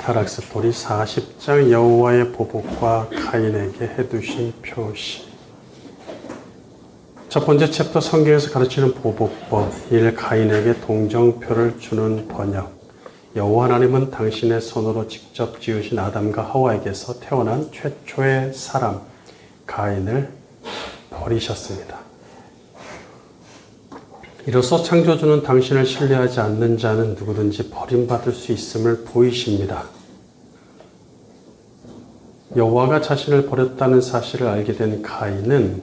타락스토리 40장 여호와의 보복과 가인에게 해두신 표시. 첫 번째 챕터 성경에서 가르치는 보복법 1. 가인에게 동정표를 주는 번역. 여호와 하나님은 당신의 손으로 직접 지으신 아담과 하와에게서 태어난 최초의 사람 가인을 버리셨습니다. 이로써 창조주는 당신을 신뢰하지 않는 자는 누구든지 버림받을 수 있음을 보이십니다. 여호와가 자신을 버렸다는 사실을 알게 된 가인은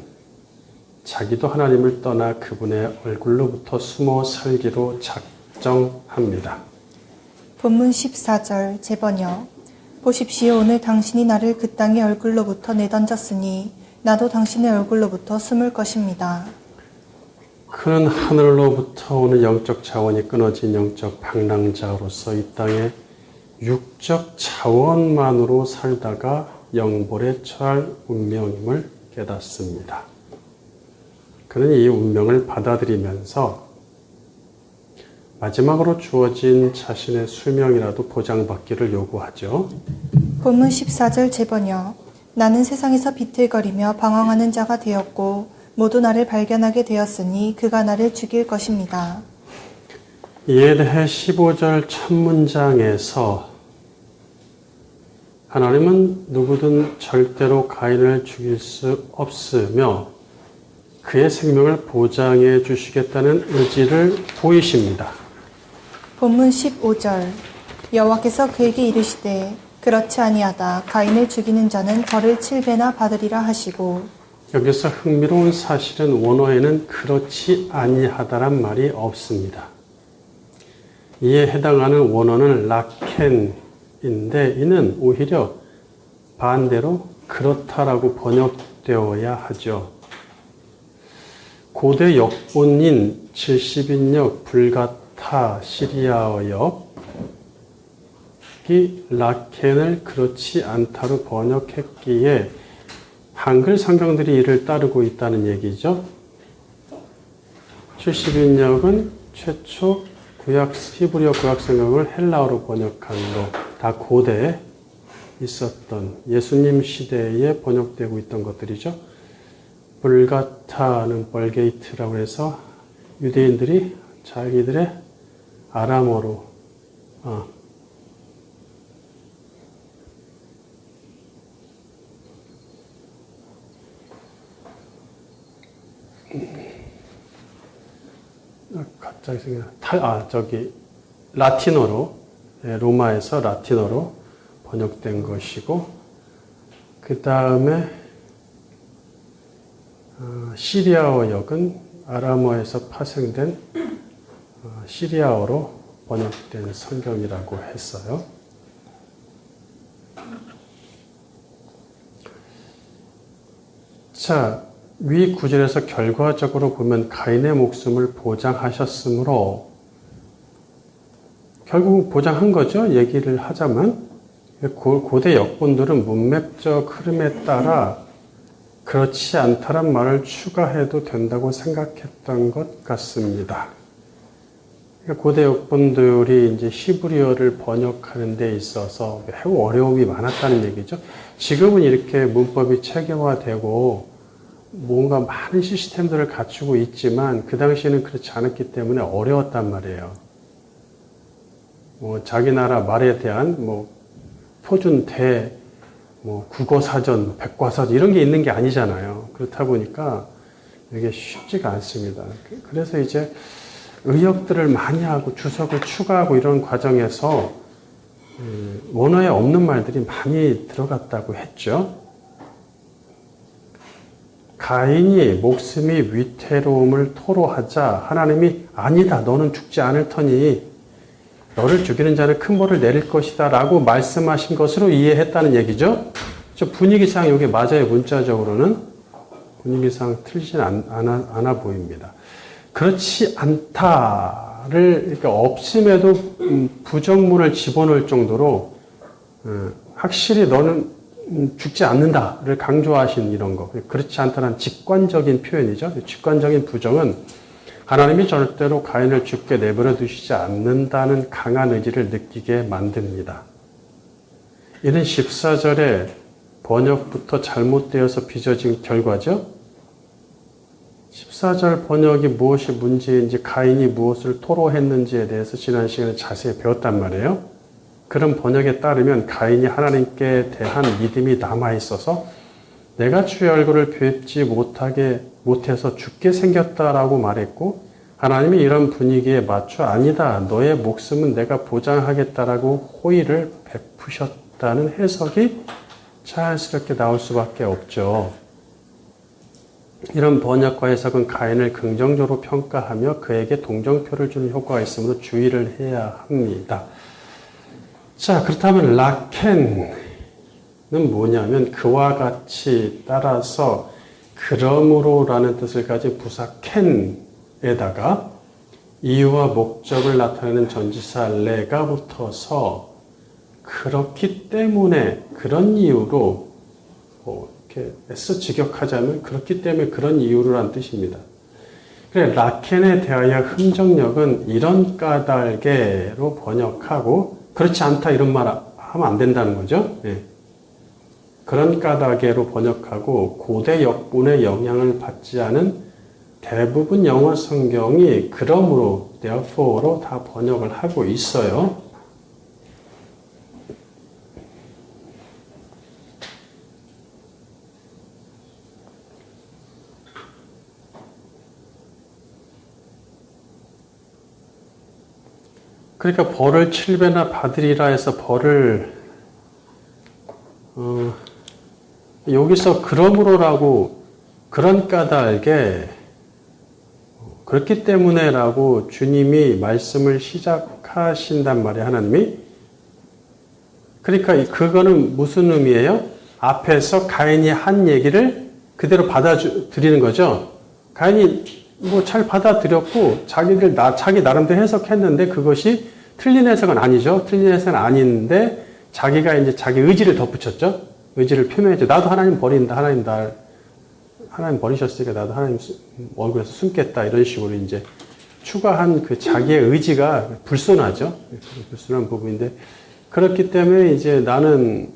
자기도 하나님을 떠나 그분의 얼굴로부터 숨어 살기로 작정합니다. 본문 14절 재번역. 보십시오, 오늘 당신이 나를 그 땅의 얼굴로부터 내던졌으니 나도 당신의 얼굴로부터 숨을 것입니다. 그는 하늘로부터 오는 영적 자원이 끊어진 영적 방랑자로서 이 땅에 육적 자원만으로 살다가 영벌에 처할 운명임을 깨닫습니다. 그는 이 운명을 받아들이면서 마지막으로 주어진 자신의 수명이라도 보장받기를 요구하죠. 본문 14절 재번역. 나는 세상에서 비틀거리며 방황하는 자가 되었고 모두 나를 발견하게 되었으니 그가 나를 죽일 것입니다. 이에 대해 15절 첫 문장에서 하나님은 누구든 절대로 가인을 죽일 수 없으며 그의 생명을 보장해 주시겠다는 의지를 보이십니다. 본문 15절. 여호와께서 그에게 이르시되 그렇지 아니하다. 가인을 죽이는 자는 벌을 7배나 받으리라 하시고. 여기서 흥미로운 사실은 원어에는 그렇지 아니하다란 말이 없습니다. 이에 해당하는 원어는 라켄인데 이는 오히려 반대로 그렇다라고 번역되어야 하죠. 고대 역본인 70인역 불가타 시리아어 역이 라켄을 그렇지 않다로 번역했기에 한글 성경들이 이를 따르고 있다는 얘기죠. 70인역은 최초 히브리어 구약 성경을 헬라어로 번역한 거, 다 고대에 있었던 예수님 시대에 번역되고 있던 것들이죠. 불가타는 벌게이트라고 해서 유대인들이 자기들의 아람어로 갑자기 라틴어로, 로마에서 라틴어로 번역된 것이고, 그 다음에 시리아어 역은 아람어에서 파생된 시리아어로 번역된 성경이라고 했어요. 자, 위 구절에서 결과적으로 보면 가인의 목숨을 보장하셨으므로 결국 보장한 거죠. 얘기를 하자면 고대 역본들은 문맥적 흐름에 따라 그렇지 않다란 말을 추가해도 된다고 생각했던 것 같습니다. 고대 역본들이 이제 히브리어를 번역하는 데 있어서 매우 어려움이 많았다는 얘기죠. 지금은 이렇게 문법이 체계화되고 뭔가 많은 시스템들을 갖추고 있지만 그 당시에는 그렇지 않았기 때문에 어려웠단 말이에요. 자기 나라 말에 대한 표준 국어사전, 백과사전 이런 게 있는 게 아니잖아요. 그렇다 보니까 이게 쉽지가 않습니다. 그래서 이제 의역들을 많이 하고 주석을 추가하고 이런 과정에서 원어에 없는 말들이 많이 들어갔다고 했죠. 가인이 목숨이 위태로움을 토로하자 하나님이 아니다, 너는 죽지 않을 터니 너를 죽이는 자는 큰 벌을 내릴 것이다 라고 말씀하신 것으로 이해했다는 얘기죠. 분위기상 이게 맞아요. 문자적으로는 분위기상 틀리진 않아 보입니다. 그렇지 않다를 그러니까 없음에도 부정문을 집어넣을 정도로 확실히 너는 죽지 않는다를 강조하신 이런 거. 그렇지 않다는 직관적인 표현이죠. 직관적인 부정은 하나님이 절대로 가인을 죽게 내버려 두시지 않는다는 강한 의지를 느끼게 만듭니다. 이는 14절의 번역부터 잘못되어서 빚어진 결과죠. 14절 번역이 무엇이 문제인지, 가인이 무엇을 토로했는지에 대해서 지난 시간에 자세히 배웠단 말이에요. 그런 번역에 따르면 가인이 하나님께 대한 믿음이 남아있어서 내가 주의 얼굴을 뵙지 못해서 죽게 생겼다라고 말했고, 하나님이 이런 분위기에 맞춰 아니다, 너의 목숨은 내가 보장하겠다라고 호의를 베푸셨다는 해석이 자연스럽게 나올 수밖에 없죠. 이런 번역과 해석은 가인을 긍정적으로 평가하며 그에게 동정표를 주는 효과가 있으므로 주의를 해야 합니다. 자, 그렇다면 라켄은 뭐냐면 그와 같이 따라서 그러므로라는 뜻을 가진 부사 캔에다가 이유와 목적을 나타내는 전치사 레가 붙어서 그렇기 때문에, 그런 이유로, 이렇게 애써 직역하자면 그렇기 때문에 그런 이유로란 뜻입니다. 그래, 라켄에 대하여 흠정역은 이런 까닭에로 번역하고, 그렇지 않다 이런 말 하면 안 된다는 거죠. 예. 그런 까닭에로 번역하고 고대 역본의 영향을 받지 않은 대부분 영어 성경이 그러므로, therefore로 다 번역을 하고 있어요. 그러니까 벌을 7배나 받으리라 해서 벌을 여기서 그러므로라고, 그런 까닭에, 그렇기 때문에라고 주님이 말씀을 시작하신단 말이에요, 하나님이. 그러니까 그거는 무슨 의미예요? 앞에서 가인이 한 얘기를 그대로 받아들이는 거죠. 가인이 뭐 잘 받아들였고 자기 나름대로 해석했는데 그것이 틀린 해석은 아니죠. 틀린 해석은 아닌데 자기가 이제 자기 의지를 덧붙였죠. 의지를 표명했죠. 나도 하나님 버린다. 하나님 버리셨으니까 나도 하나님 얼굴에서 숨겠다. 이런 식으로 이제 추가한 그 자기의 의지가 불손하죠. 불손한 부분인데, 그렇기 때문에 이제 나는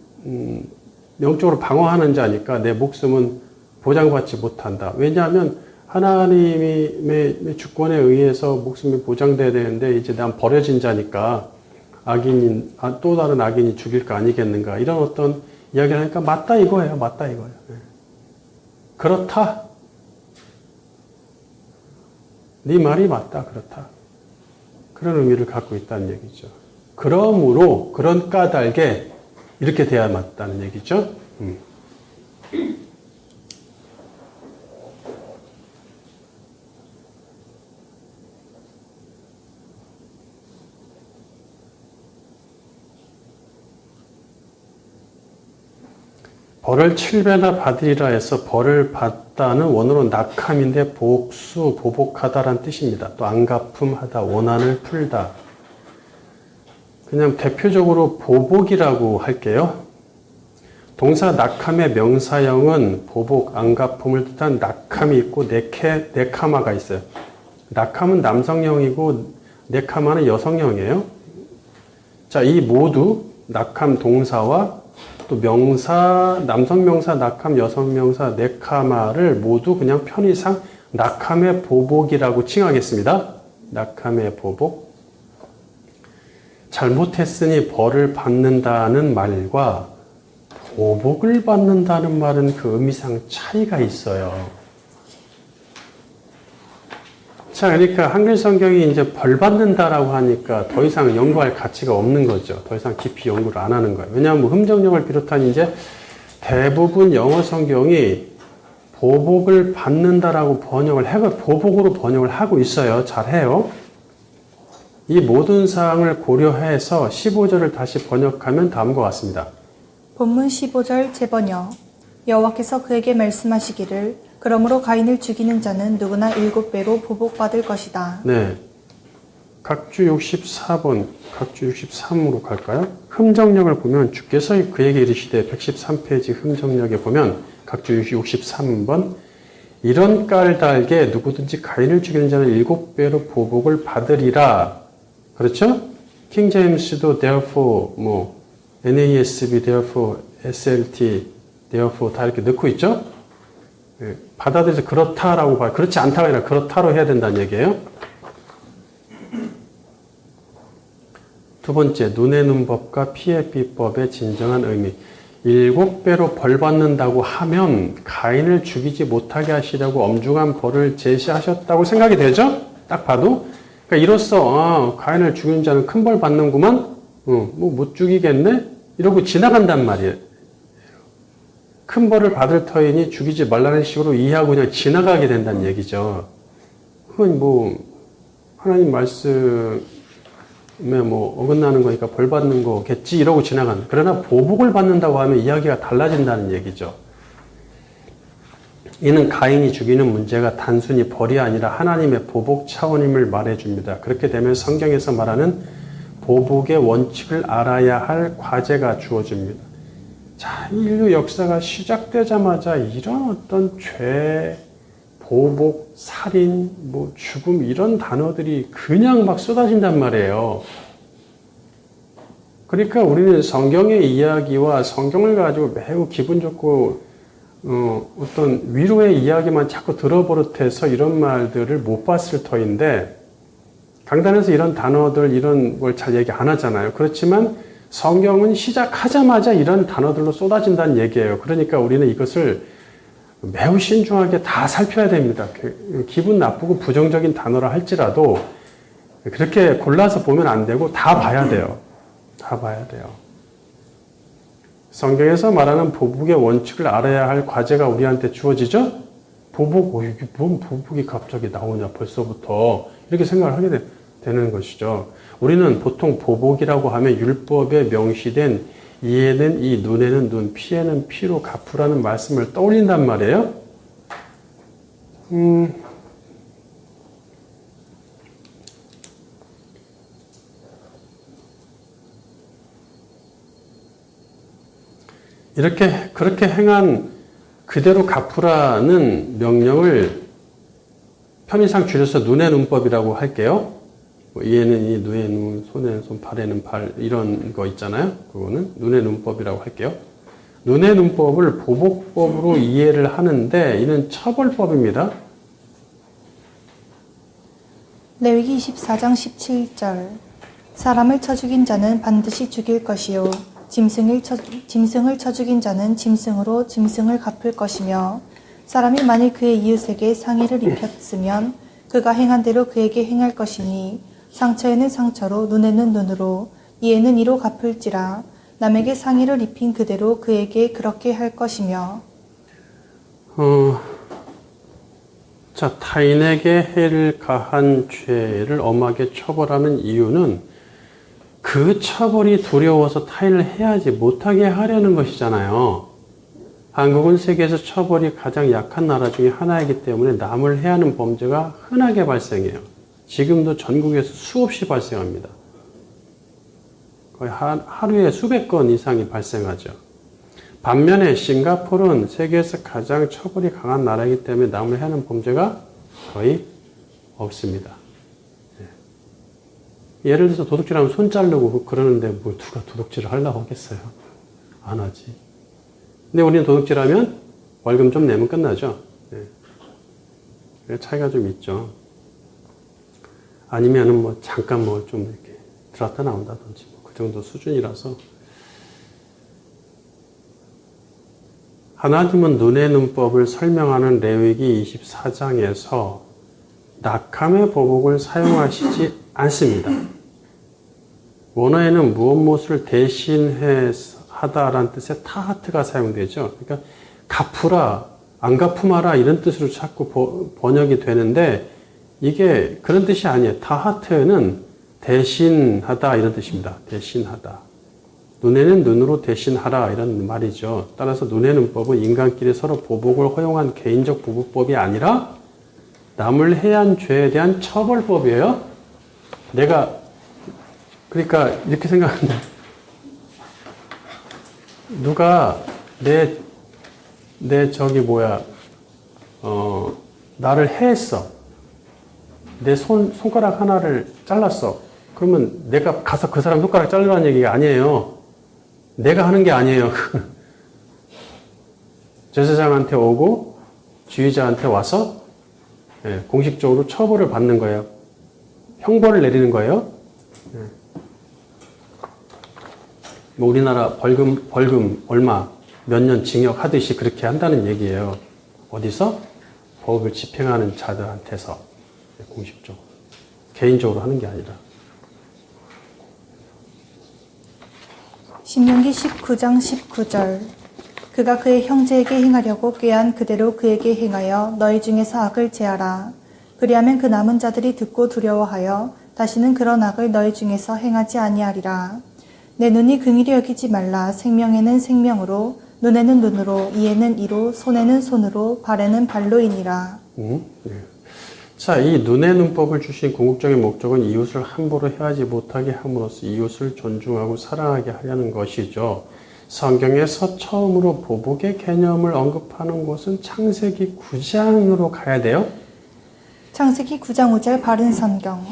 영적으로 방어하는 자니까 내 목숨은 보장받지 못한다. 왜냐하면 하나님의 주권에 의해서 목숨이 보장돼야 되는데 이제 난 버려진 자니까 또 다른 악인이 죽일 거 아니겠는가, 이런 어떤 이야기를 하니까 맞다 이거예요. 맞다 이거예요. 그렇다. 네 말이 맞다. 그렇다. 그런 의미를 갖고 있다는 얘기죠. 그러므로 그런 까닭에 이렇게 돼야 맞다는 얘기죠. 벌을 7배나 받으리라 해서 벌을 받다는 원어로 낙함인데 복수, 보복하다라는 뜻입니다. 또 안갚음하다, 원한을 풀다. 그냥 대표적으로 보복이라고 할게요. 동사 낙함의 명사형은 보복, 안갚음을 뜻한 낙함이 있고 네카마가 있어요. 낙함은 남성형이고 네카마는 여성형이에요. 자, 이 모두 낙함 동사와 또 명사, 남성 명사 낙함, 여성 명사 네카마를 모두 그냥 편의상 낙함의 보복이라고 칭하겠습니다. 낙함의 보복. 잘못했으니 벌을 받는다는 말과 보복을 받는다는 말은 그 의미상 차이가 있어요. 자, 그러니까 한글 성경이 이제 벌 받는다라고 하니까 더 이상 연구할 가치가 없는 거죠. 더 이상 깊이 연구를 안 하는 거예요. 왜냐하면 뭐 흠정역을 비롯한 이제 대부분 영어 성경이 보복을 받는다라고 보복으로 번역을 하고 있어요. 잘해요. 이 모든 사항을 고려해서 15절을 다시 번역하면 다음과 같습니다. 본문 15절 재번역. 여호와께서 그에게 말씀하시기를 그러므로 가인을 죽이는 자는 누구나 7배로 보복받을 것이다. 네. 각주 64번, 각주 63으로 갈까요? 흠정역을 보면 주께서 그에게 이르시되 113페이지 흠정역에 보면 각주 63번 이런 까닭에 누구든지 가인을 죽이는 자는 7배로 보복을 받으리라. 그렇죠? 킹제임스도 therefore NASB, therefore, SLT, therefore 다 이렇게 넣고 있죠? 예, 받아들여서 그렇다라고 봐요. 그렇지 않다가 아니라 그렇다로 해야 된다는 얘기예요. 두 번째, 눈의 눈법과 피의 비법의 진정한 의미. 7배로 벌 받는다고 하면 가인을 죽이지 못하게 하시려고 엄중한 벌을 제시하셨다고 생각이 되죠? 딱 봐도. 그러니까 이로써 가인을 죽인 자는 큰 벌 받는구만. 뭐 못 죽이겠네? 이러고 지나간단 말이에요. 큰 벌을 받을 터이니 죽이지 말라는 식으로 이해하고 그냥 지나가게 된다는 얘기죠. 그건 뭐 하나님 말씀에 뭐 어긋나는 거니까 벌 받는 거겠지 이러고 지나간다. 그러나 보복을 받는다고 하면 이야기가 달라진다는 얘기죠. 이는 가인이 죽이는 문제가 단순히 벌이 아니라 하나님의 보복 차원임을 말해줍니다. 그렇게 되면 성경에서 말하는 보복의 원칙을 알아야 할 과제가 주어집니다. 자, 인류 역사가 시작되자마자 이런 어떤 죄, 보복, 살인, 뭐 죽음 이런 단어들이 그냥 막 쏟아진단 말이에요. 그러니까 우리는 성경의 이야기와 성경을 가지고 매우 기분 좋고 어떤 위로의 이야기만 자꾸 들어버릇해서 이런 말들을 못 봤을 터인데 강단에서 이런 단어들 이런 걸 잘 얘기 안 하잖아요. 그렇지만 성경은 시작하자마자 이런 단어들로 쏟아진다는 얘기예요. 그러니까 우리는 이것을 매우 신중하게 다 살펴야 됩니다. 기분 나쁘고 부정적인 단어라 할지라도 그렇게 골라서 보면 안 되고 다 봐야 돼요. 다 봐야 돼요. 성경에서 말하는 보복의 원칙을 알아야 할 과제가 우리한테 주어지죠? 보복, 이게 뭔 보복이 갑자기 나오냐 벌써부터 이렇게 생각을 하게 되는 것이죠. 우리는 보통 보복이라고 하면 율법에 명시된 이에는 이, 눈에는 눈, 피에는 피로 갚으라는 말씀을 떠올린단 말이에요. 그렇게 행한 그대로 갚으라는 명령을 편의상 줄여서 눈의 눈법이라고 할게요. 이에는 이, 눈에 눈, 손에는 손, 발에는 발 이런 거 있잖아요. 그거는 눈의 눈법이라고 할게요. 눈의 눈법을 보복법으로 이해를 하는데 이는 처벌법입니다. 레위기 24장 17절 사람을 쳐 죽인 자는 반드시 죽일 것이요 짐승을 쳐 죽인 자는 짐승으로 짐승을 갚을 것이며 사람이 만일 그의 이웃에게 상해를 입혔으면 그가 행한 대로 그에게 행할 것이니 상처에는 상처로 눈에는 눈으로 이에는 이로 갚을지라 남에게 상해를 입힌 그대로 그에게 그렇게 할 것이며 자, 타인에게 해를 가한 죄를 엄하게 처벌하는 이유는 그 처벌이 두려워서 타인을 해하지 못하게 하려는 것이잖아요. 한국은 세계에서 처벌이 가장 약한 나라 중에 하나이기 때문에 남을 해하는 범죄가 흔하게 발생해요. 지금도 전국에서 수없이 발생합니다. 거의 하루에 수백 건 이상이 발생하죠. 반면에 싱가포르는 세계에서 가장 처벌이 강한 나라이기 때문에 남을 해하는 범죄가 거의 없습니다. 예를 들어서 도둑질하면 손 자르고 그러는데 뭐 누가 도둑질을 하려고 하겠어요? 안 하지. 근데 우리는 도둑질하면 월급 좀 내면 끝나죠. 차이가 좀 있죠. 아니면은 뭐 잠깐 뭐 좀 이렇게 들었다 나온다든지 그 정도 수준이라서. 하나님은 눈의 눈법을 설명하는 레위기 24장에서 낙함의 보복을 사용하시지 않습니다. 원어에는 무엇을 대신해 하다라는 뜻의 타하트가 사용되죠. 그러니까 갚으라, 안 갚음하라 이런 뜻으로 자꾸 번역이 되는데 이게 그런 뜻이 아니에요. 타하트는 대신하다 이런 뜻입니다. 대신하다. 눈에는 눈으로 대신하라 이런 말이죠. 따라서 눈의 눈법은 인간끼리 서로 보복을 허용한 개인적 부부법이 아니라 남을 해한 죄에 대한 처벌법이에요. 그러니까 이렇게 생각합니다. 누가 나를 해했어. 내 손가락 하나를 잘랐어. 그러면 내가 가서 그 사람 손가락 자르라는 얘기가 아니에요. 내가 하는 게 아니에요. 제사장한테 오고 지휘자한테 와서 공식적으로 처벌을 받는 거예요. 형벌을 내리는 거예요. 뭐 우리나라 벌금 얼마 몇 년 징역 하듯이 그렇게 한다는 얘기예요. 어디서? 법을 집행하는 자들한테서 공식적으로. 개인적으로 하는 게 아니라. 신명기 19장 19절 그가 그의 형제에게 행하려고 꾀한 그대로 그에게 행하여 너희 중에서 악을 제하라. 그리하면 그 남은 자들이 듣고 두려워하여 다시는 그런 악을 너희 중에서 행하지 아니하리라. 내 눈이 긍휼히 여기지 말라. 생명에는 생명으로 눈에는 눈으로 이에는 이로 손에는 손으로 발에는 발로이니라. 네. 자, 이 눈의 눈법을 주신 궁극적인 목적은 이웃을 함부로 해하지 못하게 함으로써 이웃을 존중하고 사랑하게 하려는 것이죠. 성경에서 처음으로 보복의 개념을 언급하는 곳은 창세기 9장으로 가야 돼요. 창세기 9장 5절 바른 성경.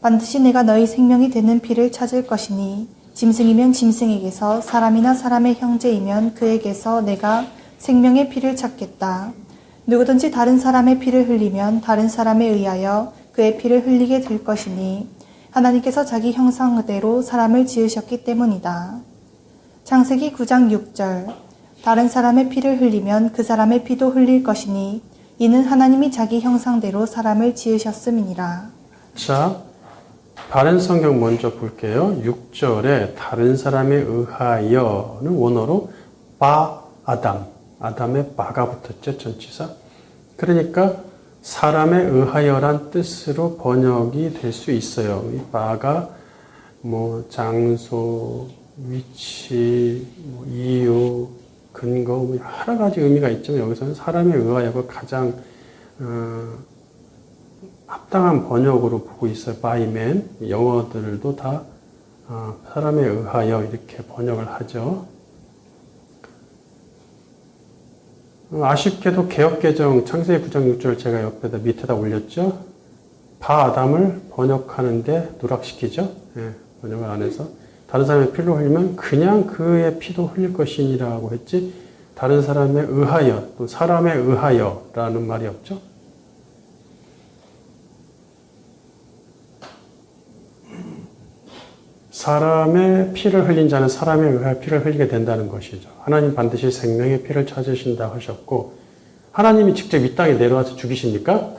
반드시 내가 너희 생명이 되는 피를 찾을 것이니 짐승이면 짐승에게서 사람이나 사람의 형제이면 그에게서 내가 생명의 피를 찾겠다. 누구든지 다른 사람의 피를 흘리면 다른 사람에 의하여 그의 피를 흘리게 될 것이니 하나님께서 자기 형상대로 사람을 지으셨기 때문이다. 창세기 9장 6절 다른 사람의 피를 흘리면 그 사람의 피도 흘릴 것이니 이는 하나님이 자기 형상대로 사람을 지으셨음이니라. 자, 바른 성경 먼저 볼게요. 6절에 다른 사람에 의하여는 원어로 바 아담, 아담의 바가 붙었죠, 전치사. 그러니까 사람에 의하여란 뜻으로 번역이 될 수 있어요. 이 바가 뭐 장소, 위치, 뭐 이유, 근거, 뭐 여러 가지 의미가 있지만 여기서는 사람에 의하여가 가장 합당한 번역으로 보고 있어요. by man. 영어들도 다 사람에 의하여 이렇게 번역을 하죠. 아쉽게도 개역개정 창세기 9장 6절 제가 옆에다 밑에다 올렸죠. 바 아담을 번역하는데 누락시키죠. 번역을 안 해서 다른 사람의 피를 흘리면 그냥 그의 피도 흘릴 것이니라고 했지 다른 사람에 의하여 또 사람에 의하여라는 말이 없죠. 사람의 피를 흘린 자는 사람에 의하여 피를 흘리게 된다는 것이죠. 하나님 반드시 생명의 피를 찾으신다 하셨고 하나님이 직접 이 땅에 내려와서 죽이십니까?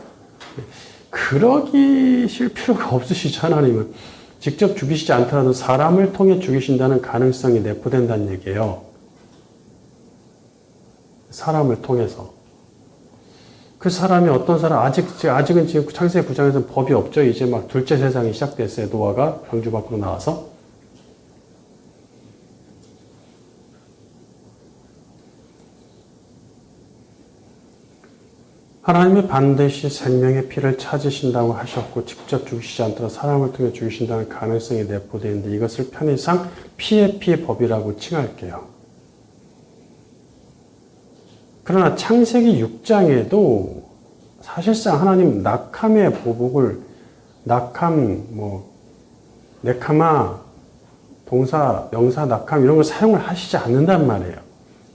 그러기실 필요가 없으시죠. 하나님은. 직접 죽이시지 않더라도 사람을 통해 죽이신다는 가능성이 내포된다는 얘기예요. 사람을 통해서. 그 사람이 어떤 사람, 아직은 지금 창세기 9장에서는 법이 없죠. 이제 막 둘째 세상이 시작됐어요. 노아가 방주 밖으로 나와서. 하나님이 반드시 생명의 피를 찾으신다고 하셨고 직접 죽이시지 않더라도 사람을 통해 죽이신다는 가능성이 내포되어 있는데 이것을 편의상 피의 법이라고 칭할게요. 그러나 창세기 6장에도 사실상 하나님 낙함의 보복을 네카마, 동사, 명사, 낙함 이런 걸 사용을 하시지 않는단 말이에요.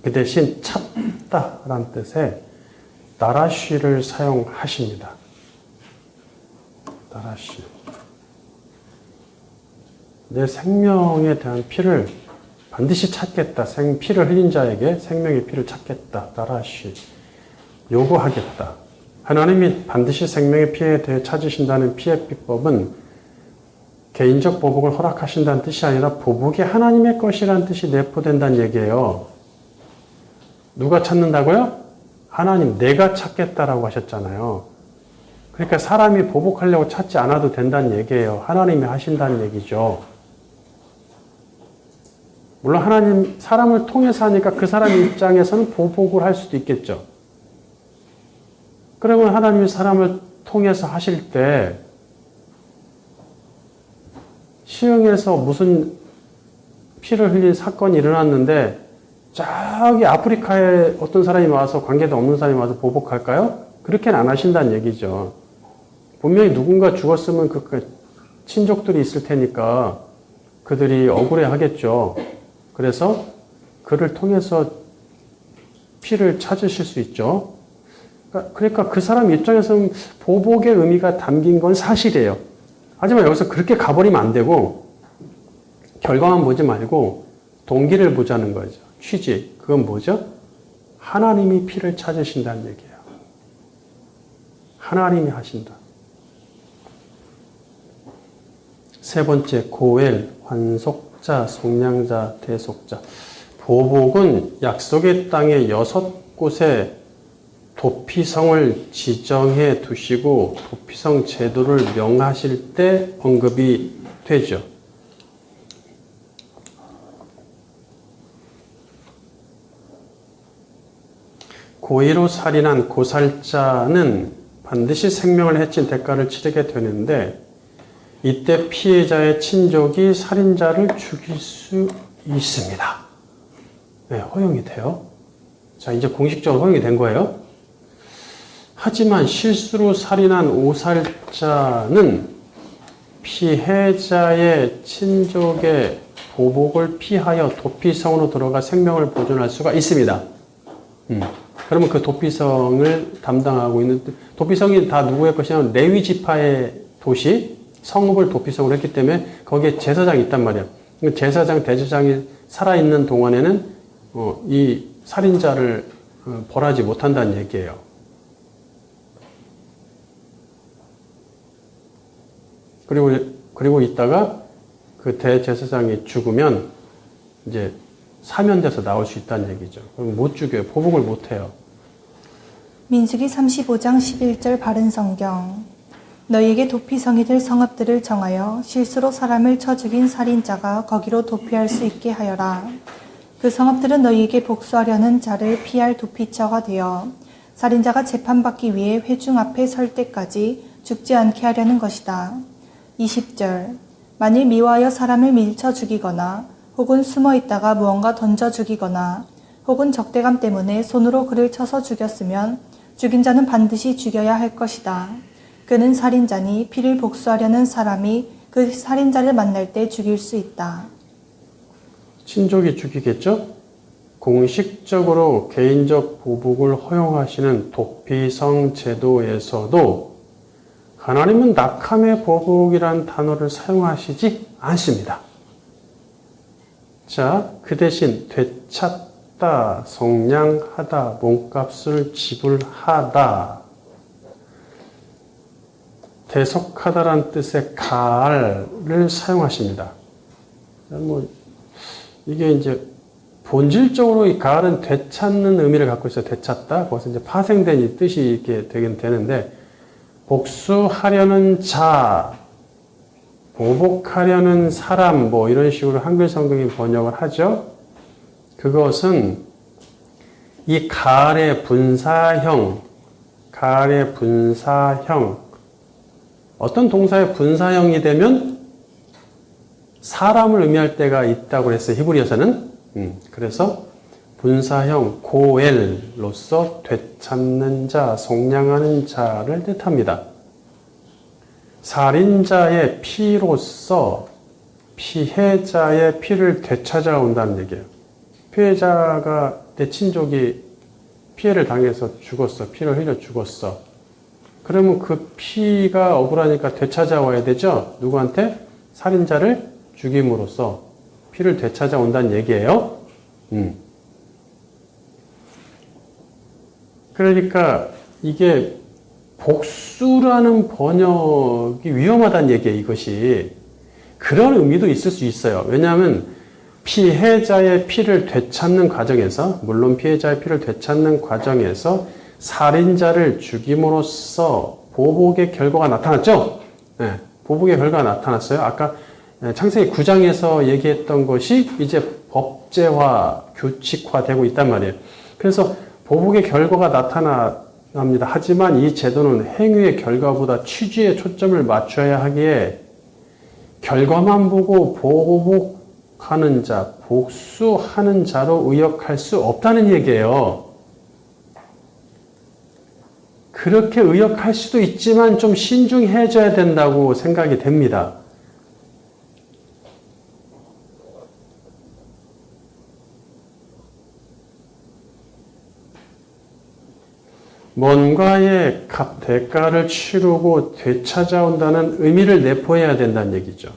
그 대신 찾다라는 뜻의 나라쉬를 사용하십니다. 나라쉬. 내 생명에 대한 피를 반드시 찾겠다. 피를 흘린 자에게 생명의 피를 찾겠다. 나라쉬. 요구하겠다. 하나님이 반드시 생명의 피에 대해 찾으신다는 피의 비법은 개인적 보복을 허락하신다는 뜻이 아니라 보복이 하나님의 것이라는 뜻이 내포된다는 얘기예요. 누가 찾는다고요? 하나님, 내가 찾겠다라고 하셨잖아요. 그러니까 사람이 보복하려고 찾지 않아도 된다는 얘기예요. 하나님이 하신다는 얘기죠. 물론 하나님, 사람을 통해서 하니까 그 사람 입장에서는 보복을 할 수도 있겠죠. 그러면 하나님이 사람을 통해서 하실 때 시흥에서 무슨 피를 흘린 사건이 일어났는데 저기 아프리카에 어떤 사람이 와서 관계도 없는 사람이 와서 보복할까요? 그렇게는 안 하신다는 얘기죠. 분명히 누군가 죽었으면 그 친족들이 있을 테니까 그들이 억울해 하겠죠. 그래서 그를 통해서 피를 찾으실 수 있죠. 그러니까 그 사람 입장에서는 보복의 의미가 담긴 건 사실이에요. 하지만 여기서 그렇게 가버리면 안 되고 결과만 보지 말고 동기를 보자는 거죠. 취지. 그건 뭐죠? 하나님이 피를 찾으신다는 얘기예요. 하나님이 하신다. 세 번째, 고엘, 환속자, 속량자, 대속자. 보복은 약속의 땅에 6곳에 도피성을 지정해 두시고 도피성 제도를 명하실 때 언급이 되죠. 고의로 살인한 고살자는 반드시 생명을 해친 대가를 치르게 되는데 이때 피해자의 친족이 살인자를 죽일 수 있습니다. 네, 허용이 돼요. 자, 이제 공식적으로 허용이 된 거예요. 하지만 실수로 살인한 오살자는 피해자의 친족의 보복을 피하여 도피성으로 들어가 생명을 보존할 수가 있습니다. 그러면 그 도피성을 담당하고 있는, 도피성이 다 누구의 것이냐면 레위 지파의 도시, 성읍을 도피성으로 했기 때문에 거기에 제사장이 있단 말이에요. 제사장, 대제장이 살아있는 동안에는 이 살인자를 벌하지 못한다는 얘기예요. 그리고 있다가 그 대제사장이 죽으면 이제 사면돼서 나올 수 있다는 얘기죠. 그럼 못 죽여요. 보복을 못 해요. 민수기 35장 11절 바른 성경. 너희에게 도피성이 될 성읍들을 정하여 실수로 사람을 쳐 죽인 살인자가 거기로 도피할 수 있게 하여라. 그 성읍들은 너희에게 복수하려는 자를 피할 도피처가 되어 살인자가 재판받기 위해 회중 앞에 설 때까지 죽지 않게 하려는 것이다. 20절. 만일 미워하여 사람을 밀쳐 죽이거나 혹은 숨어 있다가 무언가 던져 죽이거나 혹은 적대감 때문에 손으로 그를 쳐서 죽였으면 죽인 자는 반드시 죽여야 할 것이다. 그는 살인자니 피를 복수하려는 사람이 그 살인자를 만날 때 죽일 수 있다. 친족이 죽이겠죠? 공식적으로 개인적 보복을 허용하시는 도피성 제도에서도 하나님은 낙함의 보복이란 단어를 사용하시지 않습니다. 자, 그 대신 되찾다, 속량하다, 몸값을 지불하다, 대속하다란 뜻의 가알을 사용하십니다. 이게 이제 본질적으로 이 가알은 되찾는 의미를 갖고 있어요. 되찾다. 거기서 이제 파생된 이 뜻이 이렇게 되긴 되는데, 복수하려는 자, 보복하려는 사람, 뭐 이런 식으로 한글 성경이 번역을 하죠. 그것은 이 가알의 분사형, 어떤 동사의 분사형이 되면 사람을 의미할 때가 있다고 그랬어요. 히브리어서는. 그래서 분사형 고엘로서 되찾는 자, 속량하는 자를 뜻합니다. 살인자의 피로서 피해자의 피를 되찾아온다는 얘기예요. 피해자가 내 친족이 피해를 당해서 죽었어. 피를 흘려 죽었어. 그러면 그 피가 억울하니까 되찾아와야 되죠? 누구한테? 살인자를 죽임으로써 피를 되찾아온다는 얘기예요. 그러니까 이게 복수라는 번역이 위험하다는 얘기예요, 이것이. 그런 의미도 있을 수 있어요. 왜냐하면 피해자의 피를 되찾는 과정에서, 물론 피해자의 피를 되찾는 과정에서 살인자를 죽임으로써 보복의 결과가 나타났죠? 네, 보복의 결과가 나타났어요. 아까 창세기 9장에서 얘기했던 것이 이제 법제화, 규칙화되고 있단 말이에요. 그래서 보복의 결과가 나타납니다. 하지만 이 제도는 행위의 결과보다 취지에 초점을 맞춰야 하기에 결과만 보고 보복하는 자, 복수하는 자로 의역할 수 없다는 얘기예요. 그렇게 의역할 수도 있지만 좀 신중해져야 된다고 생각이 됩니다. 뭔가의 대가를 치르고 되찾아온다는 의미를 내포해야 된다는 얘기죠.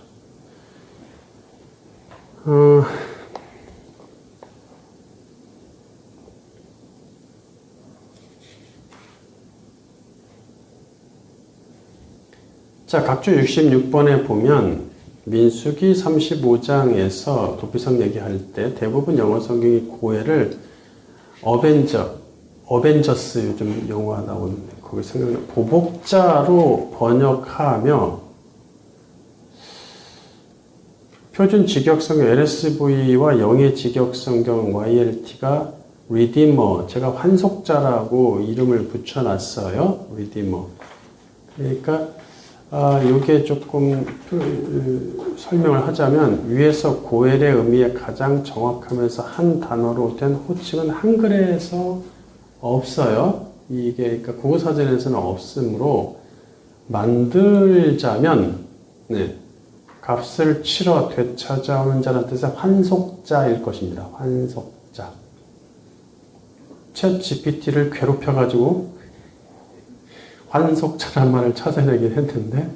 자, 각주 66번에 보면 민수기 35장에서 도피성 얘기할 때 대부분 영어 성경이 고해를 어벤져스 요즘 영화 나오는데 거기 생각나 보복자로 번역하며 표준 직역성경 LSV와 영의 직역성경 YLT가 리디머, 제가 환속자라고 이름을 붙여놨어요. 리디머. 그러니까 요게 조금 설명을 하자면 위에서 고엘의 의미에 가장 정확하면서 한 단어로 된 호칭은 한글에서 없어요. 이게 그러니까 국어사전에서는 없으므로 만들자면 값을 치러 되찾아오는 자라는 뜻의 환속자일 것입니다. 환속자. 챗 GPT를 괴롭혀가지고 환속자란 말을 찾아내긴 했는데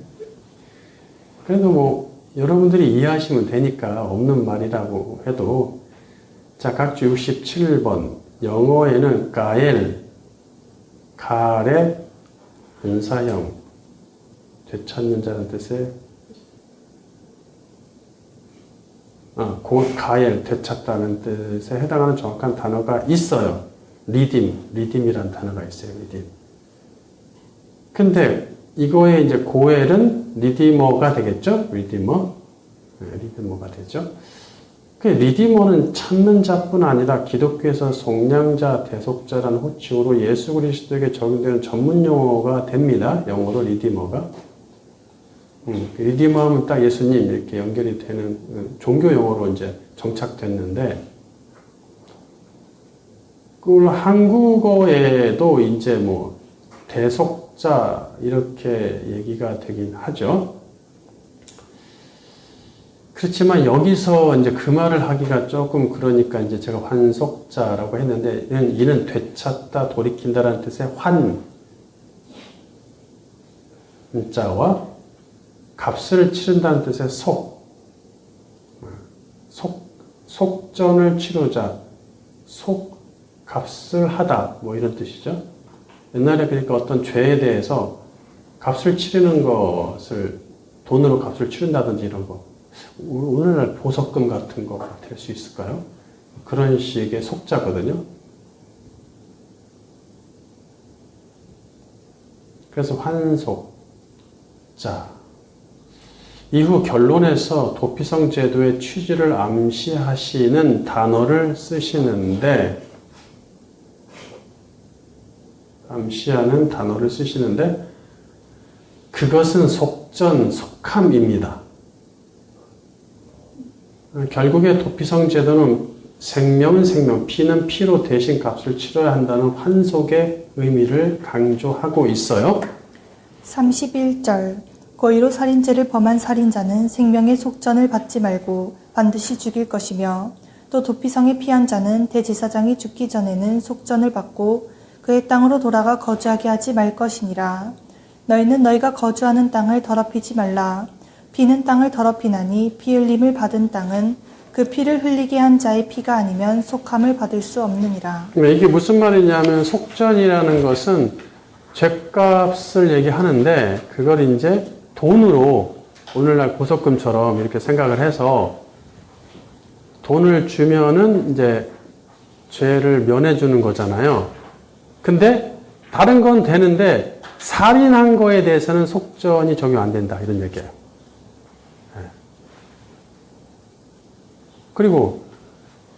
그래도 뭐 여러분들이 이해하시면 되니까 없는 말이라고 해도 자, 각주 67번 영어에는 가엘, 가레, 분사형 되찾는 자라는 뜻의 가엘, 되찾다는 뜻에 해당하는 정확한 단어가 있어요. 리딤이라는 단어가 있어요. 리딤. 근데 이거의 이제 고엘은 리디머가 되겠죠? 리디머가 되죠. 그 리디머는 찾는 자뿐 아니라 기독교에서 속량자, 대속자라는 호칭으로 예수 그리스도에게 적용되는 전문 용어가 됩니다. 영어로 리디머가. 리디머 하면 딱 예수님 이렇게 연결이 되는 종교 용어로 이제 정착됐는데 그 한국어에도 이제 뭐 대속자 이렇게 얘기가 되긴 하죠. 그렇지만 여기서 이제 그 말을 하기가 조금 그러니까 이제 제가 환속자라고 했는데 이는 되찾다, 돌이킨다라는 뜻의 환자와 값을 치른다는 뜻의 속전을 치르자, 값을 하다 뭐 이런 뜻이죠. 옛날에 그러니까 어떤 죄에 대해서 값을 치르는 것을 돈으로 값을 치른다든지 이런 거 오늘날 보석금 같은 거가 될 수 있을까요? 그런 식의 속자거든요. 그래서 환속자. 이후 결론에서 도피성 제도의 취지를 암시하시는 단어를 쓰시는데 그것은 속전, 속함입니다. 결국에 도피성 제도는 생명은 생명, 피는 피로 대신 값을 치러야 한다는 환속의 의미를 강조하고 있어요. 31절 고의로 살인죄를 범한 살인자는 생명의 속전을 받지 말고 반드시 죽일 것이며 또 도피성에 피한 자는 대제사장이 죽기 전에는 속전을 받고 그의 땅으로 돌아가 거주하게 하지 말 것이니라. 너희는 너희가 거주하는 땅을 더럽히지 말라. 피는 땅을 더럽히나니 피 흘림을 받은 땅은 그 피를 흘리게 한 자의 피가 아니면 속함을 받을 수 없느니라. 이게 무슨 말이냐면 속전이라는 것은 죗값을 얘기하는데 그걸 이제 돈으로 오늘날 보석금처럼 이렇게 생각을 해서 돈을 주면은 이제 죄를 면해주는 거잖아요. 근데 다른 건 되는데 살인한 거에 대해서는 속전이 적용 안 된다 이런 얘기예요. 그리고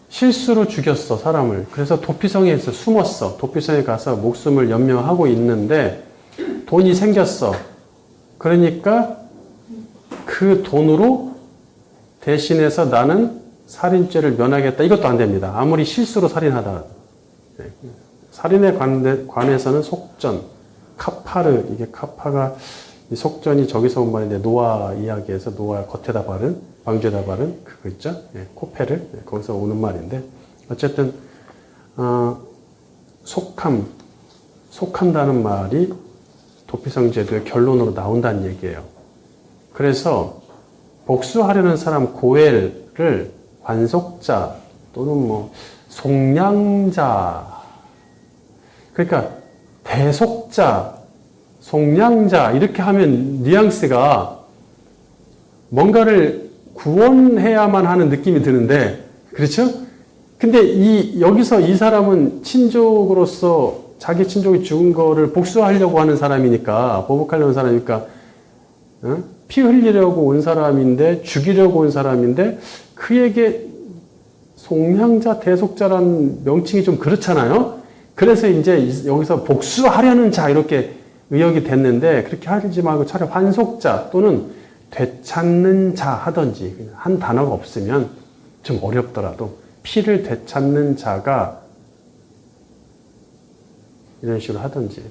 실수로 죽였어 사람을. 그래서 도피성에 숨었어. 도피성에 가서 목숨을 연명하고 있는데 돈이 생겼어. 그러니까 그 돈으로 대신해서 나는 살인죄를 면하겠다. 이것도 안 됩니다. 아무리 실수로 살인하더라도. 살인에 관해서는 속전, 카파르, 이게 카파가 이 속전이 저기서 온 말인데 노아 이야기에서 노아 겉에다 바른, 방주에다 바른 그거 있죠? 코페를 거기서 오는 말인데 어쨌든 속함, 속한다는 말이 도피성제도의 결론으로 나온다는 얘기예요. 그래서 복수하려는 사람 고엘을 관속자 또는 뭐 속량자, 그러니까 대속자, 속량자 이렇게 하면 뉘앙스가 뭔가를 구원해야만 하는 느낌이 드는데, 그렇죠? 근데 여기서 이 사람은 친족으로서 자기 친족이 죽은 거를 복수하려고 하는 사람이니까, 보복하려는 사람이니까, 피 흘리려고 온 사람인데, 죽이려고 온 사람인데, 그에게 속량자, 대속자라는 명칭이 좀 그렇잖아요? 그래서 이제 여기서 복수하려는 자, 이렇게 의역이 됐는데, 그렇게 하지 말고 차라리 환속자 또는 되찾는 자 하든지, 한 단어가 없으면 좀 어렵더라도, 피를 되찾는 자가 이런 식으로 하든지.